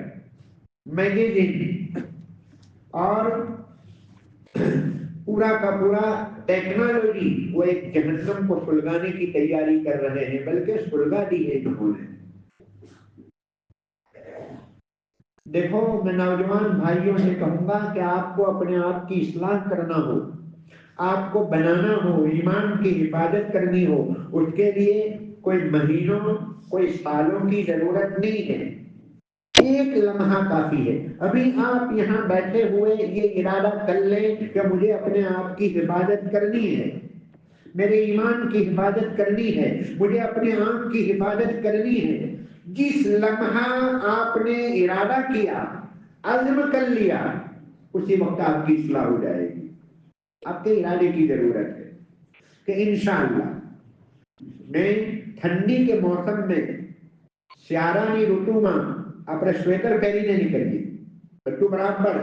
میگزین اور پورا کا پورا ٹیکنالوجی، وہ ایک جہنم کو سلگانے کی تیاری کر رہے ہیں، بلکہ سلگا دی ہے انہوں نے۔ دیکھو، میں نوجوان بھائیوں سے کہوں گا کہ آپ کو اپنے آپ کی اصلاح کرنا ہو، آپ کو بنانا ہو، ایمان کی حفاظت کرنی ہو، اس کے لیے کوئی مہینوں کوئی سالوں کی ضرورت نہیں ہے، ایک لمحہ کافی ہے۔ ابھی آپ یہاں بیٹھے ہوئے یہ ارادہ کر لیں کہ مجھے اپنے آپ کی حفاظت کرنی ہے، میرے ایمان کی حفاظت کرنی ہے، مجھے اپنے آپ کی حفاظت کرنی ہے۔ جس لمحہ آپ نے ارادہ کیا، عزم کر لیا، اسی وقت آپ کی اصلاح ہو جائے گی۔ آپ کے ارادے کی ضرورت ہے کہ انشاءاللہ میں ٹھنڈی کے موسم میں سیارانی رتو میں اپنے سویٹر پہننے نکلیے، بٹو برابر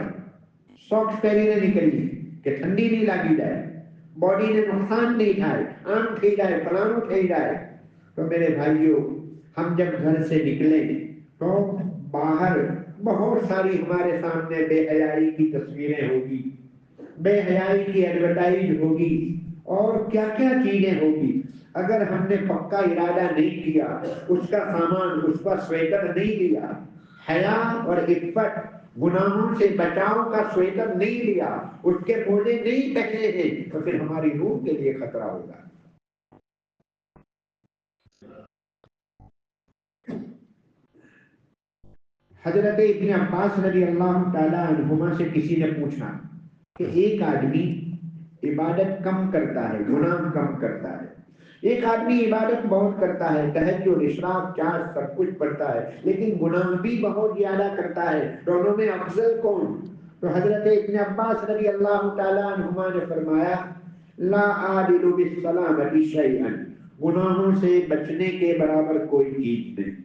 ساکس پہننے نکلیے کہ ٹھنڈی نہیں لگی جائے، باڈی نے نقصان نہیں جائے، آم کھئی جائے، فلانو کھئی جائے۔ تو میرے بھائیوں، ہم جب گھر سے نکلیں تو باہر بہت ساری ہمارے سامنے بے حیائی کی تصویریں ہوگی، بے حیائی کی ایڈورٹائز ہوگی، اور کیا کیا چیزیں ہوگی۔ اگر ہم نے پکا ارادہ نہیں کیا، اس کا سامان، اس کا سویٹر نہیں لیا، حیا اور عفت، گناہوں سے بچاؤ کا سویٹر نہیں لیا، اس کے موزے نہیں پہنے ہیں، تو پھر ہماری روح کے لیے خطرہ ہوگا۔ حضرت ابن عباس رضی اللہ تعالی عنہما سے کسی نے پوچھا کہ ایک آدمی عبادت کم کرتا ہے، گناہ کم کرتا ہے، ایک آدمی عبادت بہت کرتا ہے، تہجد، اشراق، چاش سب کچھ پڑھتا ہے، لیکن گناہ بھی بہت زیادہ کرتا ہے، دونوں میں افضل کون؟ تو حضرت ابن عباس رضی اللہ تعالی عنہما نے فرمایا، لا عادل بالسلامۃ شیئا، گناہوں سے بچنے کے برابر کوئی چیز نہیں۔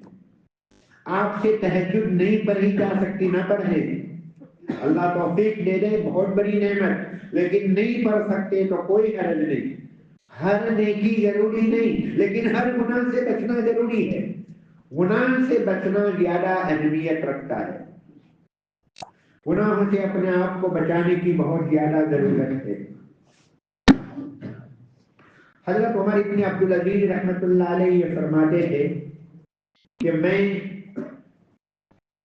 آپ سے تہجد نہیں پڑھی جا سکتی، نہ پڑھیں، اللہ توفیق دے دے، بہت بڑی نعمت، لیکن نہیں پڑھ سکتے تو کوئی حرج نہیں۔ ہر نیکی ضروری نہیں، لیکن ہر گناہ سے بچنا ضروری ہے۔ گناہ سے بچنا زیادہ اہمیت رکھتا ہے، گناہوں سے اپنے آپ کو بچانے کی بہت زیادہ ضرورت ہے۔ حضرت عمر ابن عبدالعزیز رحمۃ اللہ علیہ یہ فرماتے ہیں کہ میں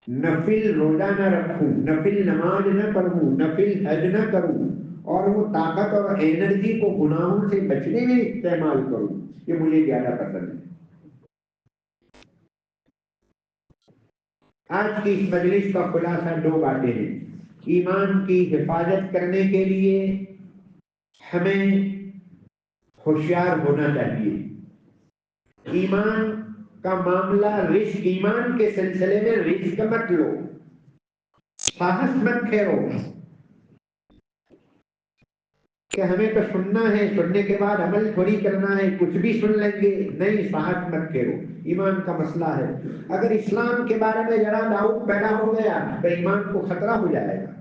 نفل روزہ نہ رکھوں، نفل نماز نہ پڑھوں، نفل حج نہ کروں، اور وہ طاقت اور انرجی کو گناہوں سے بچنے میں استعمال کروں، یہ مجھے زیادہ پسند ہے۔ آج کی اس مجلس کا خلاصہ 2 باتیں ہیں۔ ایمان کی حفاظت کرنے کے لیے ہمیں ہوشیار ہونا چاہیے۔ ایمان کا معاملہ رزق، ایمان کے سلسلے میں رزق مت لو، ساہس مت پھیرو کہ ہمیں تو سننا ہے، سننے کے بعد عمل تھوڑی کرنا ہے، کچھ بھی سن لیں گے، نہیں، ساہس مت پھیرو، ایمان کا مسئلہ ہے۔ اگر اسلام کے بارے میں ذرا ڈاؤٹ پیدا ہو گیا تو ایمان کو خطرہ ہو جائے گا۔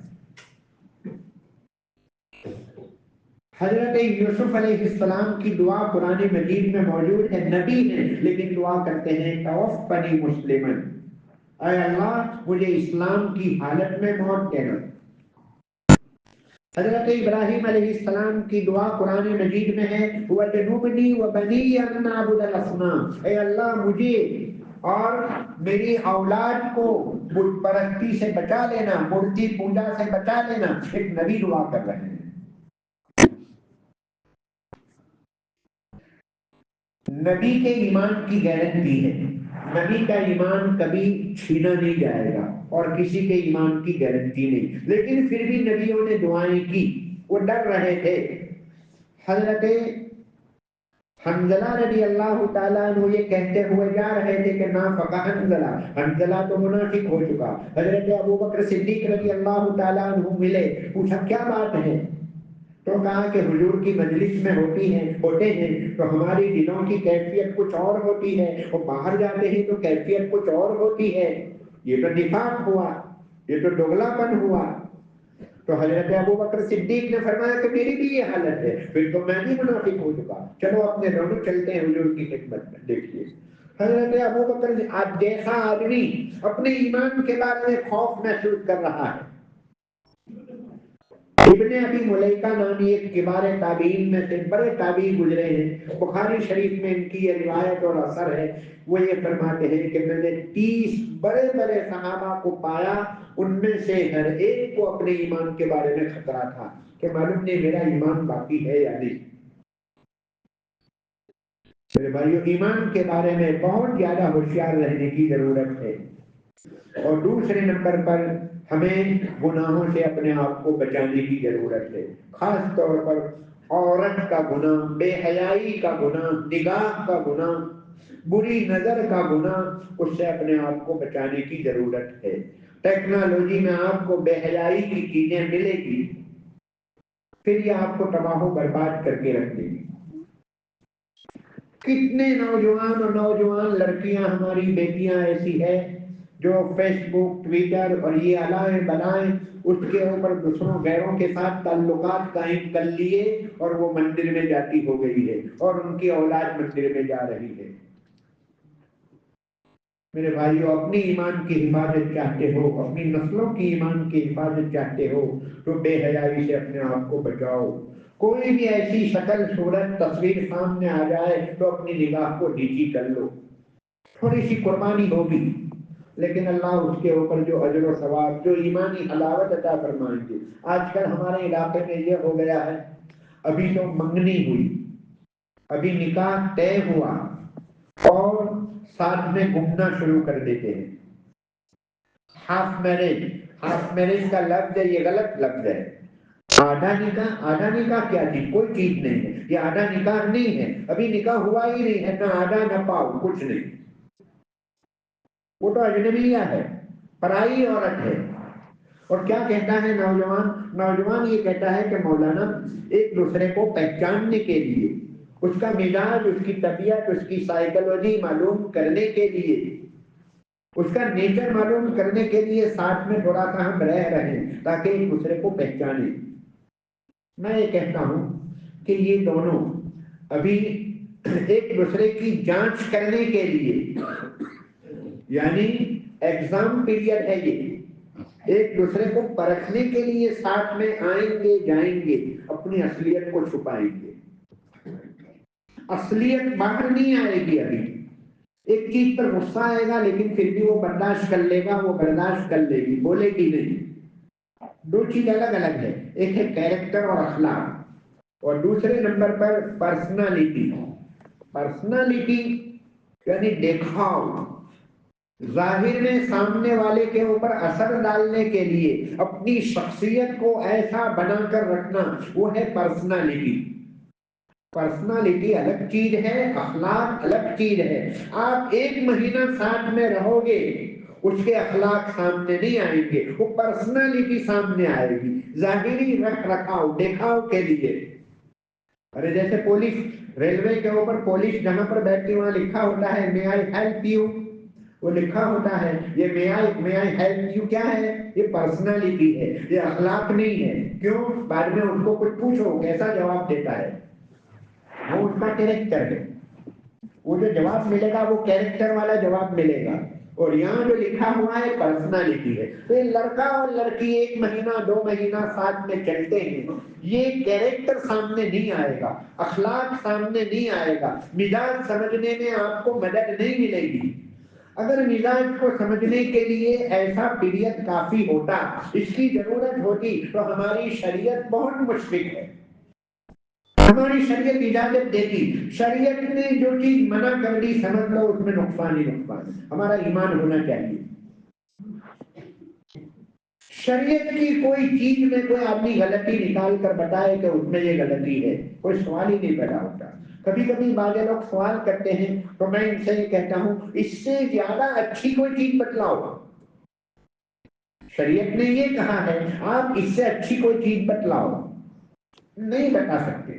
حضرت یوسف علیہ السلام کی دعا قرآن مجید میں موجود ہے، نبی ہیں لیکن دعا کرتے ہیں توفنی مسلمن، اے اللہ مجھے اسلام کی حالت میں موت دینا۔ حضرت ابراہیم علیہ السلام کی دعا قرآن مجید میں ہے، وَجْنُبْنِي وَبَنِيَّ أَن نَّعْبُدَ الْأَصْنَامَ، اے اللہ مجھے اور میری اولاد کو بت پرستی سے بچا لینا، مورتی پوجا سے بچا لینا، ایک نبی دعا کر رہے ہیں۔ نبی کے ایمان کی گارنٹی ہے، نبی کا ایمان کبھی چھینا نہیں جائے گا، اور کسی کے ایمان کی گارنٹی نہیں، لیکن پھر بھی نبیوں نے دعائیں کی، وہ ڈر رہے تھے۔ حضرت حنظلہ رضی اللہ تعالیٰ عنہ یہ کہتے ہوئے جا رہے تھے کہ نافق حنظلہ، حنظلہ تو منافق ہو چکا۔ حضرت ابوبکر صدیق رضی اللہ تعالیٰ عنہ ملے، پوچھا کیا بات ہے؟ تو کہا کہ حضور کی مجلس میں ہوتے ہیں تو ہماری دلوں کی کیفیت کچھ اور ہوتی ہے، اور باہر جاتے ہیں تو کیفیت کچھ اور ہوتی ہے، یہ تو نفاق ہوا، یہ تو دوغلا پن ہوا۔ تو حضرت ابوبکر صدیق نے فرمایا کہ میری بھی یہ حالت ہے، پھر تو میں بھی منافق ہو چکا، چلو اپنے دونوں چلتے ہیں حضور کی خدمت میں۔ دیکھیے حضرت ابوبکر آج جیسا آدمی اپنے ایمان کے بارے میں خوف محسوس کر رہا ہے۔ ابن ابی ملیکہ نامی ایک کبار تابعین میں سے بڑے تابعی گزرے ہیں، بخاری شریف میں ان کی یہ روایت اور اثر ہے، وہ یہ فرماتے ہیں کہ میں نے 30 بڑے بڑے صحابہ کو پایا، ان میں سے ہر ایک کو اپنے ایمان کے بارے میں خطرہ تھا کہ معلوم نہیں میرا ایمان باقی ہے یا نہیں۔ میرے بھائیو، ایمان کے بارے میں بہت زیادہ ہوشیار رہنے کی ضرورت ہے۔ اور دوسرے نمبر پر ہمیں گناہوں سے اپنے آپ کو بچانے کی ضرورت ہے، خاص طور پر عورت کا گناہ، بے حیائی کا گناہ، نگاہ کا گناہ، بری نظر کا گناہ، اس سے اپنے آپ کو بچانے کی ضرورت ہے۔ ٹیکنالوجی میں آپ کو بے حیائی کی چیزیں ملے گی، پھر یہ آپ کو تباہ و برباد کر کے رکھ دے گی۔ کتنے نوجوان اور نوجوان لڑکیاں، ہماری بیٹیاں ایسی ہے جو فیس بک، ٹویٹر اور یہ علائیں بلائیں اس کے اوپر دوسروں غیروں کے ساتھ تعلقات قائم کر لیے، اور وہ مندر میں جاتی ہو گئی ہے، اور ان کی اولاد مندر میں جا رہی ہے۔ میرے بھائیو، اپنی ایمان کی حفاظت چاہتے ہو، اپنی نسلوں کی ایمان کی حفاظت چاہتے ہو تو بے حیائی سے اپنے آپ کو بچاؤ۔ کوئی بھی ایسی شکل، صورت، تصویر سامنے آ جائے تو اپنی نگاہ کو نیچی کر لو، تھوڑی سی قربانی ہوگی، لیکن اللہ اس کے اوپر جو اجر و ثواب، جو ایمانی حلاوت عطا فرمائیں گے۔ آج کل ہمارے علاقے میں یہ ہو گیا ہے، ابھی تو منگنی ہوئی، ابھی نکاح طے ہوا، اور ساتھ میں گھومنا شروع کر دیتے ہیں۔ ہاف میرج، ہاف میرج کا لفظ ہے، یہ غلط لفظ ہے۔ آدھا نکاح، آدھا نکاح کیا چیز؟ کوئی چیز نہیں ہے، یہ آدھا نکاح نہیں ہے، ابھی نکاح ہوا ہی نہیں ہے، نہ آدھا نہ پاؤ، کچھ نہیں، وہ تو اجنبیہ ہے، پرائی عورت ہے۔ اور کیا کہتا ہے نوجوان یہ کہتا ہے کہ مولانا ایک دوسرے کو پہچاننے کے لیے، اس کا مزاج، اس کی طبیعت، اس کی سائیکالوجی معلوم کرنے کے لیے، اس کا نیچر معلوم کرنے کے لیے ساتھ میں تھوڑا سا ہم رہ رہے ہیں تاکہ ایک دوسرے کو پہچانے۔ میں یہ کہتا ہوں کہ یہ دونوں ابھی ایک دوسرے کی جانچ کرنے کے لیے، یعنی ایگزام پیریڈ ہے، یہ ایک دوسرے کو پرکھنے کے لیے ساتھ میں آئیں گے، جائیں گے، اپنی اصلیت کو چھپائیں گے۔ اصلیت باہر نہیں آئے گی ابھی، ایک چیز پر غصہ آئے گا لیکن پھر بھی وہ برداشت کر لے گا، وہ برداشت کر لے گی، بولے گی نہیں۔ دو چیز الگ الگ ہے، ایک ہے کیریکٹر اور اخلاق، اور دوسرے نمبر پر پرسنالٹی۔ پرسنالٹی یعنی دیکھاؤ، ظاہر میں سامنے والے کے اوپر اثر ڈالنے کے لیے اپنی شخصیت کو ایسا بنا کر رکھنا، وہ ہے پرسنالٹی۔ پرسنالٹی الگ چیز ہے، اخلاق الگ چیز ہے۔ آپ ایک مہینہ ساتھ میں رہو گے، اس کے اخلاق سامنے نہیں آئیں گے، وہ پرسنالٹی سامنے آئے گی، ظاہری رکھ رکھاؤ، دیکھاؤ کے لیے۔ ارے جیسے پولیس، ریلوے کے اوپر پولیس جہاں پر بیٹھتی وہاں لکھا ہوتا ہے may I help you، وہ لکھا ہوتا ہے، یہ may I help you کیا ہے؟ یہ پرسنالٹی ہے، یہ اخلاق نہیں ہے۔ کیوں؟ بعد میں اس کو کچھ پوچھو کیسا جواب دیتا ہے، وہ اس کا کیریکٹر ہے، وہ جو جواب ملے گا وہ کیریکٹر والا جواب ملے گا۔ اور یہاں جو لکھا ہوا ہے پرسنالٹی ہے۔ تو یہ لڑکا اور لڑکی ایک مہینہ 2 مہینہ ساتھ میں چلتے ہیں، یہ کیریکٹر سامنے نہیں آئے گا، اخلاق سامنے نہیں آئے گا، مزاج سمجھنے میں آپ کو مدد نہیں ملے گی۔ اگر مزاج کو سمجھنے کے لیے ایسا پیریڈ کافی ہوتا، اس کی ضرورت ہوتی، تو ہماری شریعت بہت مشفق ہے، ہماری شریعت اجازت دیتی۔ شریعت نے جو چیز منع کر دی سمجھ لو اس میں نقصان ہی نقصان ہے۔ ہمارا ایمان ہونا چاہیے، شریعت کی کوئی چیز میں کوئی آدمی غلطی نکال کر بتائے کہ اس میں یہ غلطی ہے، کوئی سوال ہی نہیں پیدا ہوتا۔ کبھی کبھی بعض لوگ سوال کرتے ہیں تو میں ان سے یہ کہتا ہوں اس سے زیادہ اچھی کوئی چیز بتلاؤ، شریعت نے یہ کہا ہے، آپ اس سے اچھی کوئی چیز بتلاؤ، نہیں بتا سکتے۔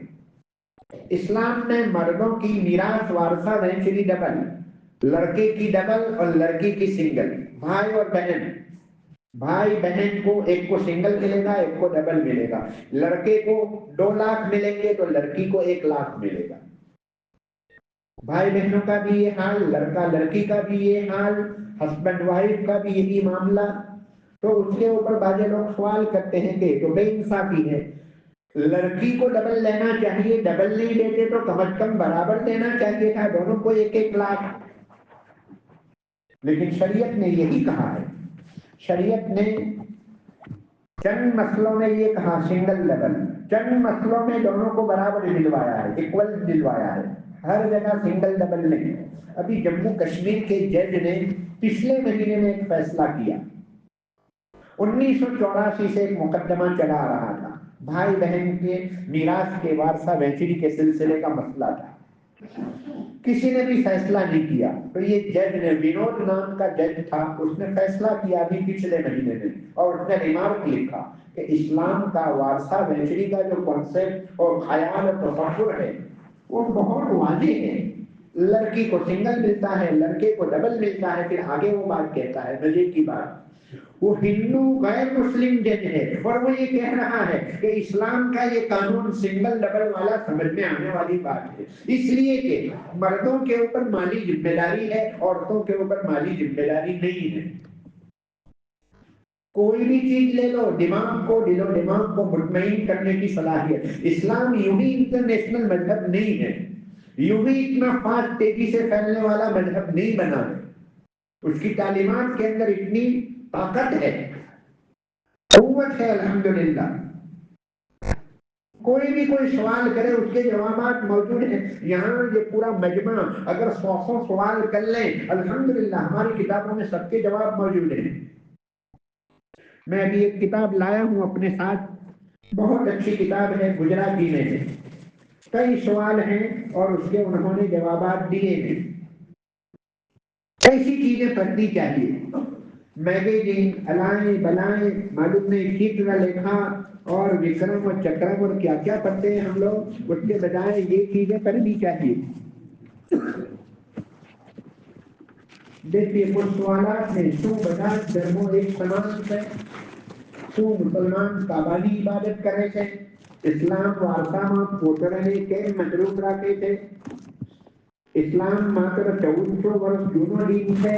اسلام نے مردوں کی میراث وارثہ وینچری ڈبل، لڑکے کی ڈبل اور لڑکی کی سنگل، بھائی اور بہن، بھائی بہن کو ایک کو سنگل ملے گا ایک کو ڈبل ملے گا، لڑکے کو 2 لاکھ ملیں گے تو لڑکی کو 1 لاکھ ملے گا۔ بھائی بہنوں کا بھی یہ حال، لڑکا لڑکی کا بھی یہ حال، ہسبینڈ وائف کا بھی یہی معاملہ۔ تو اس کے اوپر بعض لوگ سوال کرتے ہیں کہ تو بے انصافی ہے، لڑکی کو ڈبل لینا چاہیے، ڈبل نہیں لیتے تو کم از کم برابر لینا چاہیے تھا، دونوں کو 1-1 لاکھ۔ لیکن شریعت نے یہی کہا ہے، شریعت نے چند مسئلوں میں یہ کہا سنگل ڈبل، چند مسئلوں میں دونوں کو برابر دلوایا ہے، اکول دلوایا ہے، ہر جگہ سنگل ڈبل نہیں۔ ابھی جموں کشمیر کے جج نے پچھلے مہینے میں ایک فیصلہ کیا، 1984 سے ایک مقدمہ چلا آ رہا تھا، بھائی بہن کے میراث کے وارثہ وینچری کے سلسلے کا مسئلہ تھا، کسی نے بھی فیصلہ نہیں کیا۔ تو یہ جج نے، ونود نام کا جج تھا، اس نے فیصلہ کیا ابھی پچھلے مہینے میں، اور اس نے ریمارک لکھا کہ اسلام کا وارثہ وینچری کا جو کنسیپٹ اور خیال اور تصور ہے وہ بہت واضح ہے، لڑکی کو سنگل ملتا ہے، لڑکے کو ڈبل ملتا ہے۔ پھر آگے وہ بات کہتا ہے، مزے کی بات، وہ ہندو غیر مسلم جج ہے اور وہ یہ کہہ رہا ہے کہ اسلام کا یہ قانون سنگل ڈبل والا سمجھ میں آنے والی بات ہے، اس لیے کہ مردوں کے اوپر مالی ذمہ داری ہے، عورتوں کے اوپر مالی ذمہ داری نہیں ہے۔ کوئی بھی چیز لے لو، دماغ کو، دل و دماغ کو مطمئن کرنے کی صلاحیت، اسلام یوں ہی انٹرنیشنل مذہب نہیں ہے، یوں ہی اتنا فاسٹ تیزی سے پھیلنے والا مذہب نہیں بنا ہے، اس کی تعلیمات کے اندر اتنی طاقت ہے، قوت ہے، الحمدللہ۔ کوئی بھی کوئی سوال کرے اس کے جوابات موجود ہیں، یہاں یہ پورا مجمع اگر 100 سوال کر لیں، الحمدللہ ہماری کتابوں میں سب کے جواب موجود ہیں۔ میں ابھی ایک کتاب لایا ہوں اپنے ساتھ، بہت اچھی کتاب ہے، گجراتی میں ہے، کئی سوال ہیں اور اس کے انہوں نے جوابات دیے ہیں۔ ایسی چیزیں پڑھنی چاہیے، میگزین الائیں بلائیں معلوم نہیں کتنا لکھا، اور وکرم اور چکرم اور کیا کیا پڑھتے ہیں ہم لوگ، اس کے بجائے یہ چیزیں پڑھنی چاہیے۔ دیکھیے کچھ سوالات ہیں، شو بدات دھرموں ایک سمان ہے، شو مسلمان قابالی عبادت کرے تھے، اسلام وارثہ میں پوترنے کے مطلوب رکھے تھے، اسلام માત્ર 1400 વર્ષ જૂનો દીન છે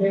છે,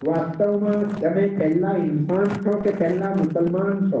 વાસ્તવમાં તમે પહેલા ઇન્સાન છો કે પહેલા મુસલમાન છો,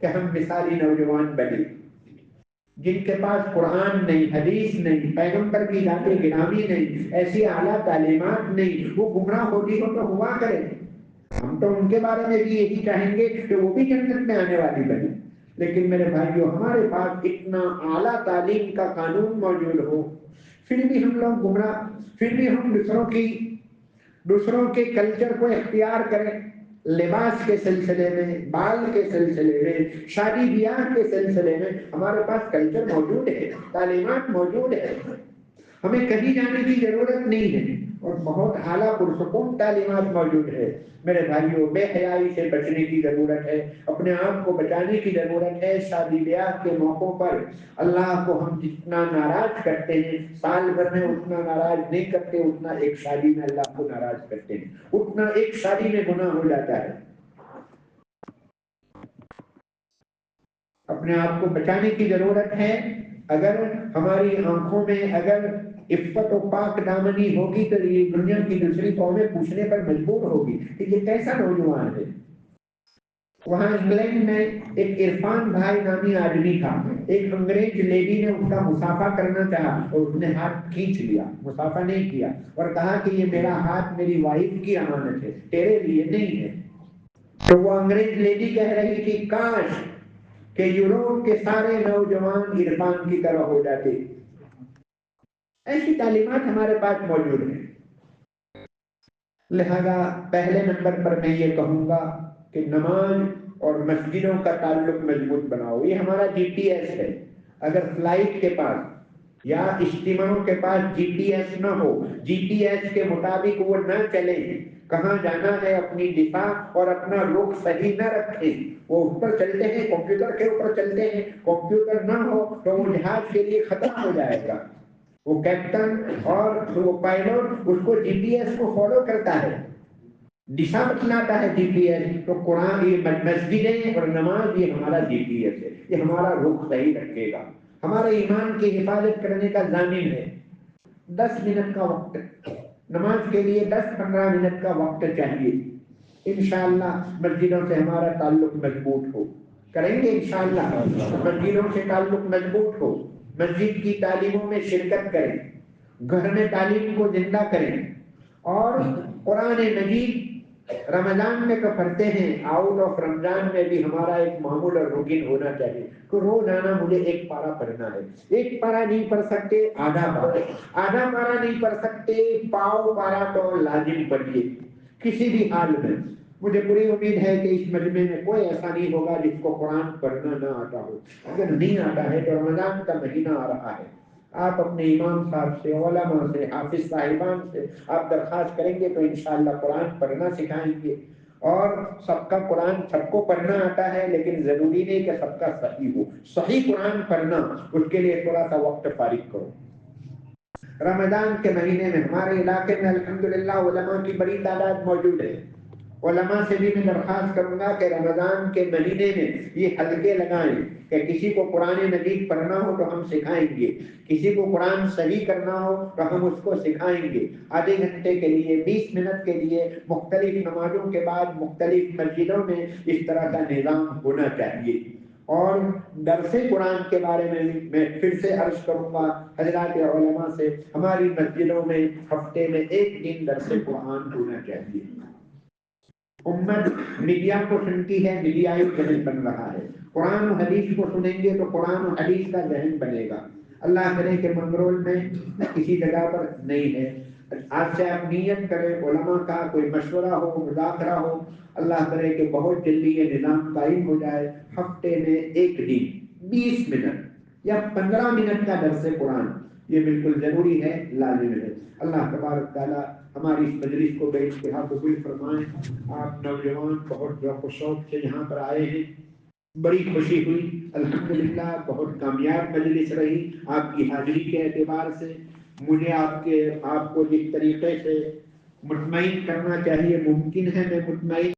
کہ ہم مثالی نوجوان بنے، جن کے پاس قرآن نہیں، حدیث نہیں، پیغمبر کی ذات گرامی نہیں، ایسی اعلیٰ تعلیمات نہیں، وہ گمراہ ہوتی ہو تو ہوا کرے۔ ہم تو ان کے بارے میں بھی یہی چاہیں گے کہ وہ بھی جنت میں آنے والی بنے، لیکن میرے بھائیو ہمارے پاس اتنا اعلیٰ تعلیم کا قانون موجود ہو، پھر بھی ہم لوگ گمراہ، پھر بھی ہم دوسروں کے کلچر کو اختیار کریں، لباس کے سلسلے میں، بال کے سلسلے میں، شادی بیاہ کے سلسلے میں ہمارے پاس کلچر موجود ہے، تعلیمات موجود ہے، ہمیں کہیں جانے کی ضرورت نہیں ہے، اور بہت اعلیٰ پرسکون تعلیمات موجود ہے۔ میرے بھائیوں، بے حیائی سے بچنے کی ضرورت ہے، اپنے آپ کو بچانے کی ضرورت ہے۔ شادی بیاہ کے موقعوں پر اللہ کو ہم جتنا ناراض کرتے ہیں، سال بھر میں اتنا ناراض نہیں کرتے، اتنا ایک شادی میں اللہ کو ناراض کرتے ہیں، اتنا ایک شادی میں گناہ ہو جاتا ہے۔ اپنے آپ کو بچانے کی ضرورت ہے۔ اگر ہماری آنکھوں میں اگر عفت و پاک دامنی ہوگی تو یہ دنیا کی دوسری قومیں پوچھنے پر مجبور ہوگی کہ یہ کیسا نوجوان ہے۔ وہاں انگلینڈ میں ایک عرفان بھائی نامی آدمی تھا، ایک انگریز لیڈی نے اس کا مصافحہ کرنا چاہا اور اس نے ہاتھ کھینچ لیا، مصافحہ نہیں کیا، اور کہا کہ یہ میرا ہاتھ میری وائف کی امانت ہے، تیرے لیے نہیں ہے۔ تو وہ انگریز لیڈی کہہ رہی تھی کاش کہ یورپ کے سارے نوجوان عرفان کی طرح ہو جاتے۔ ایسی تعلیمات ہمارے پاس موجود ہیں۔ لہذا پہلے نمبر پر میں یہ کہوں گا کہ نماز اور مسجدوں کا تعلق مضبوط بناؤ۔ یہ ہمارا جی پی ایس ہے۔ اگر فلائٹ کے پاس یا اجتماعوں کے پاس جی پی ایس نہ ہو، جی پی ایس کے مطابق وہ نہ چلیں، کہاں جانا ہے اپنی دفاع اور اپنا رخ صحیح نہ رکھیں، وہ اوپر چلتے ہیں، کمپیوٹر کے اوپر چلتے ہیں، کمپیوٹر نہ ہو تو وہ جہاز کے لیے خطرہ ہو جائے گا۔ وہ کیپٹن اور وہ پائلٹ اس کو جی پی ایس کو فالو کرتا ہے، دشا بتلاتا ہے جی پی ایس۔ تو قرآن، یہ مسجدیں اور نماز یہ ہمارا جی پی ایس ہے، یہ ہمارا رخ صحیح رکھے گا، ہمارے ایمان کی حفاظت کرنے کا ضامن ہے۔ 10 منٹ کا وقت نماز کے لیے، 10-15 منٹ کا وقت چاہیے۔ انشاءاللہ مسجدوں سے ہمارا تعلق مضبوط ہو، کریں گے انشاءاللہ، مسجدوں سے تعلق مضبوط ہو، مسجد کی تعلیموں میں شرکت کریں، گھر میں تعلیم کو زندہ کریں، اور قرآن مجید رمضان میں تو پڑھتے ہیں، آؤٹ آف رمضان میں بھی ہمارا ایک معمول اور روٹین ہونا چاہیے کہ روزانہ مجھے ایک پارہ پڑھنا ہے۔ ایک پارہ نہیں پڑھ سکتے، آدھا پارہ نہیں پڑھ سکتے، پاؤ پارہ تو لازم پڑھیے کسی بھی حال میں۔ مجھے پوری امید ہے کہ اس مجمع میں کوئی ایسا نہیں ہوگا جس کو قرآن پڑھنا نہ آتا ہو۔ اگر نہیں آتا ہے تو رمضان کا مہینہ آ رہا ہے، آپ اپنے امام صاحب سے، علماء سے، حافظ صاحبان سے آپ درخواست کریں گے تو انشاءاللہ قرآن پڑھنا سکھائیں گے۔ اور سب کا قرآن سب کو پڑھنا آتا ہے، لیکن ضروری نہیں کہ سب کا صحیح ہو۔ صحیح قرآن پڑھنا، اس کے لیے تھوڑا سا وقت فارغ کرو۔ رمضان کے مہینے میں ہمارے علاقے میں الحمدللہ علماء کی بڑی تعداد موجود ہے۔ علماء سے بھی میں درخواست کروں گا کہ رمضان کے مہینے میں یہ حلقے لگائیں کہ کسی کو قرآن مجید پڑھنا ہو تو ہم سکھائیں گے، کسی کو قرآن صحیح کرنا ہو تو ہم اس کو سکھائیں گے۔ آدھے گھنٹے کے لیے، 20 منٹ کے لیے، مختلف نمازوں کے بعد مختلف مسجدوں میں اس طرح کا نظام ہونا چاہیے۔ اور درس قرآن کے بارے میں میں پھر سے عرض کروں گا حضرات علماء سے، ہماری مسجدوں میں ہفتے میں ایک دن درس قرآن ہونا چاہیے۔ امت میڈیا کو سنتی ہے، میڈیائی ذہن بن رہا ہے، قرآن و حدیث کو سنیں گے تو قرآن و حدیث کا ذہن بنے گا۔ اللہ کرے کہ منگرول میں کسی جگہ پر نہیں ہے، آج سے آپ نیت کریں، علماء کا کوئی مشورہ ہو، مذاکرہ ہو، اللہ کرے کہ بہت جلدی یہ نظام قائم ہو جائے۔ ہفتے میں ایک دن 20 منٹ یا 15 منٹ کا درس قرآن، یہ بالکل ضروری ہے، لازم ہے۔ اللہ تبارک تعالیٰ ہماری اس مجلس کو بے انتہا قبول فرمائیں۔ آپ نوجوان بہت ذوق و شوق سے یہاں پر آئے ہیں، بڑی خوشی ہوئی، الحمدللہ بہت کامیاب مجلس رہی آپ کی حاضری کے اعتبار سے۔ مجھے آپ کو جس طریقے سے مطمئن کرنا چاہیے ممکن ہے، میں مطمئن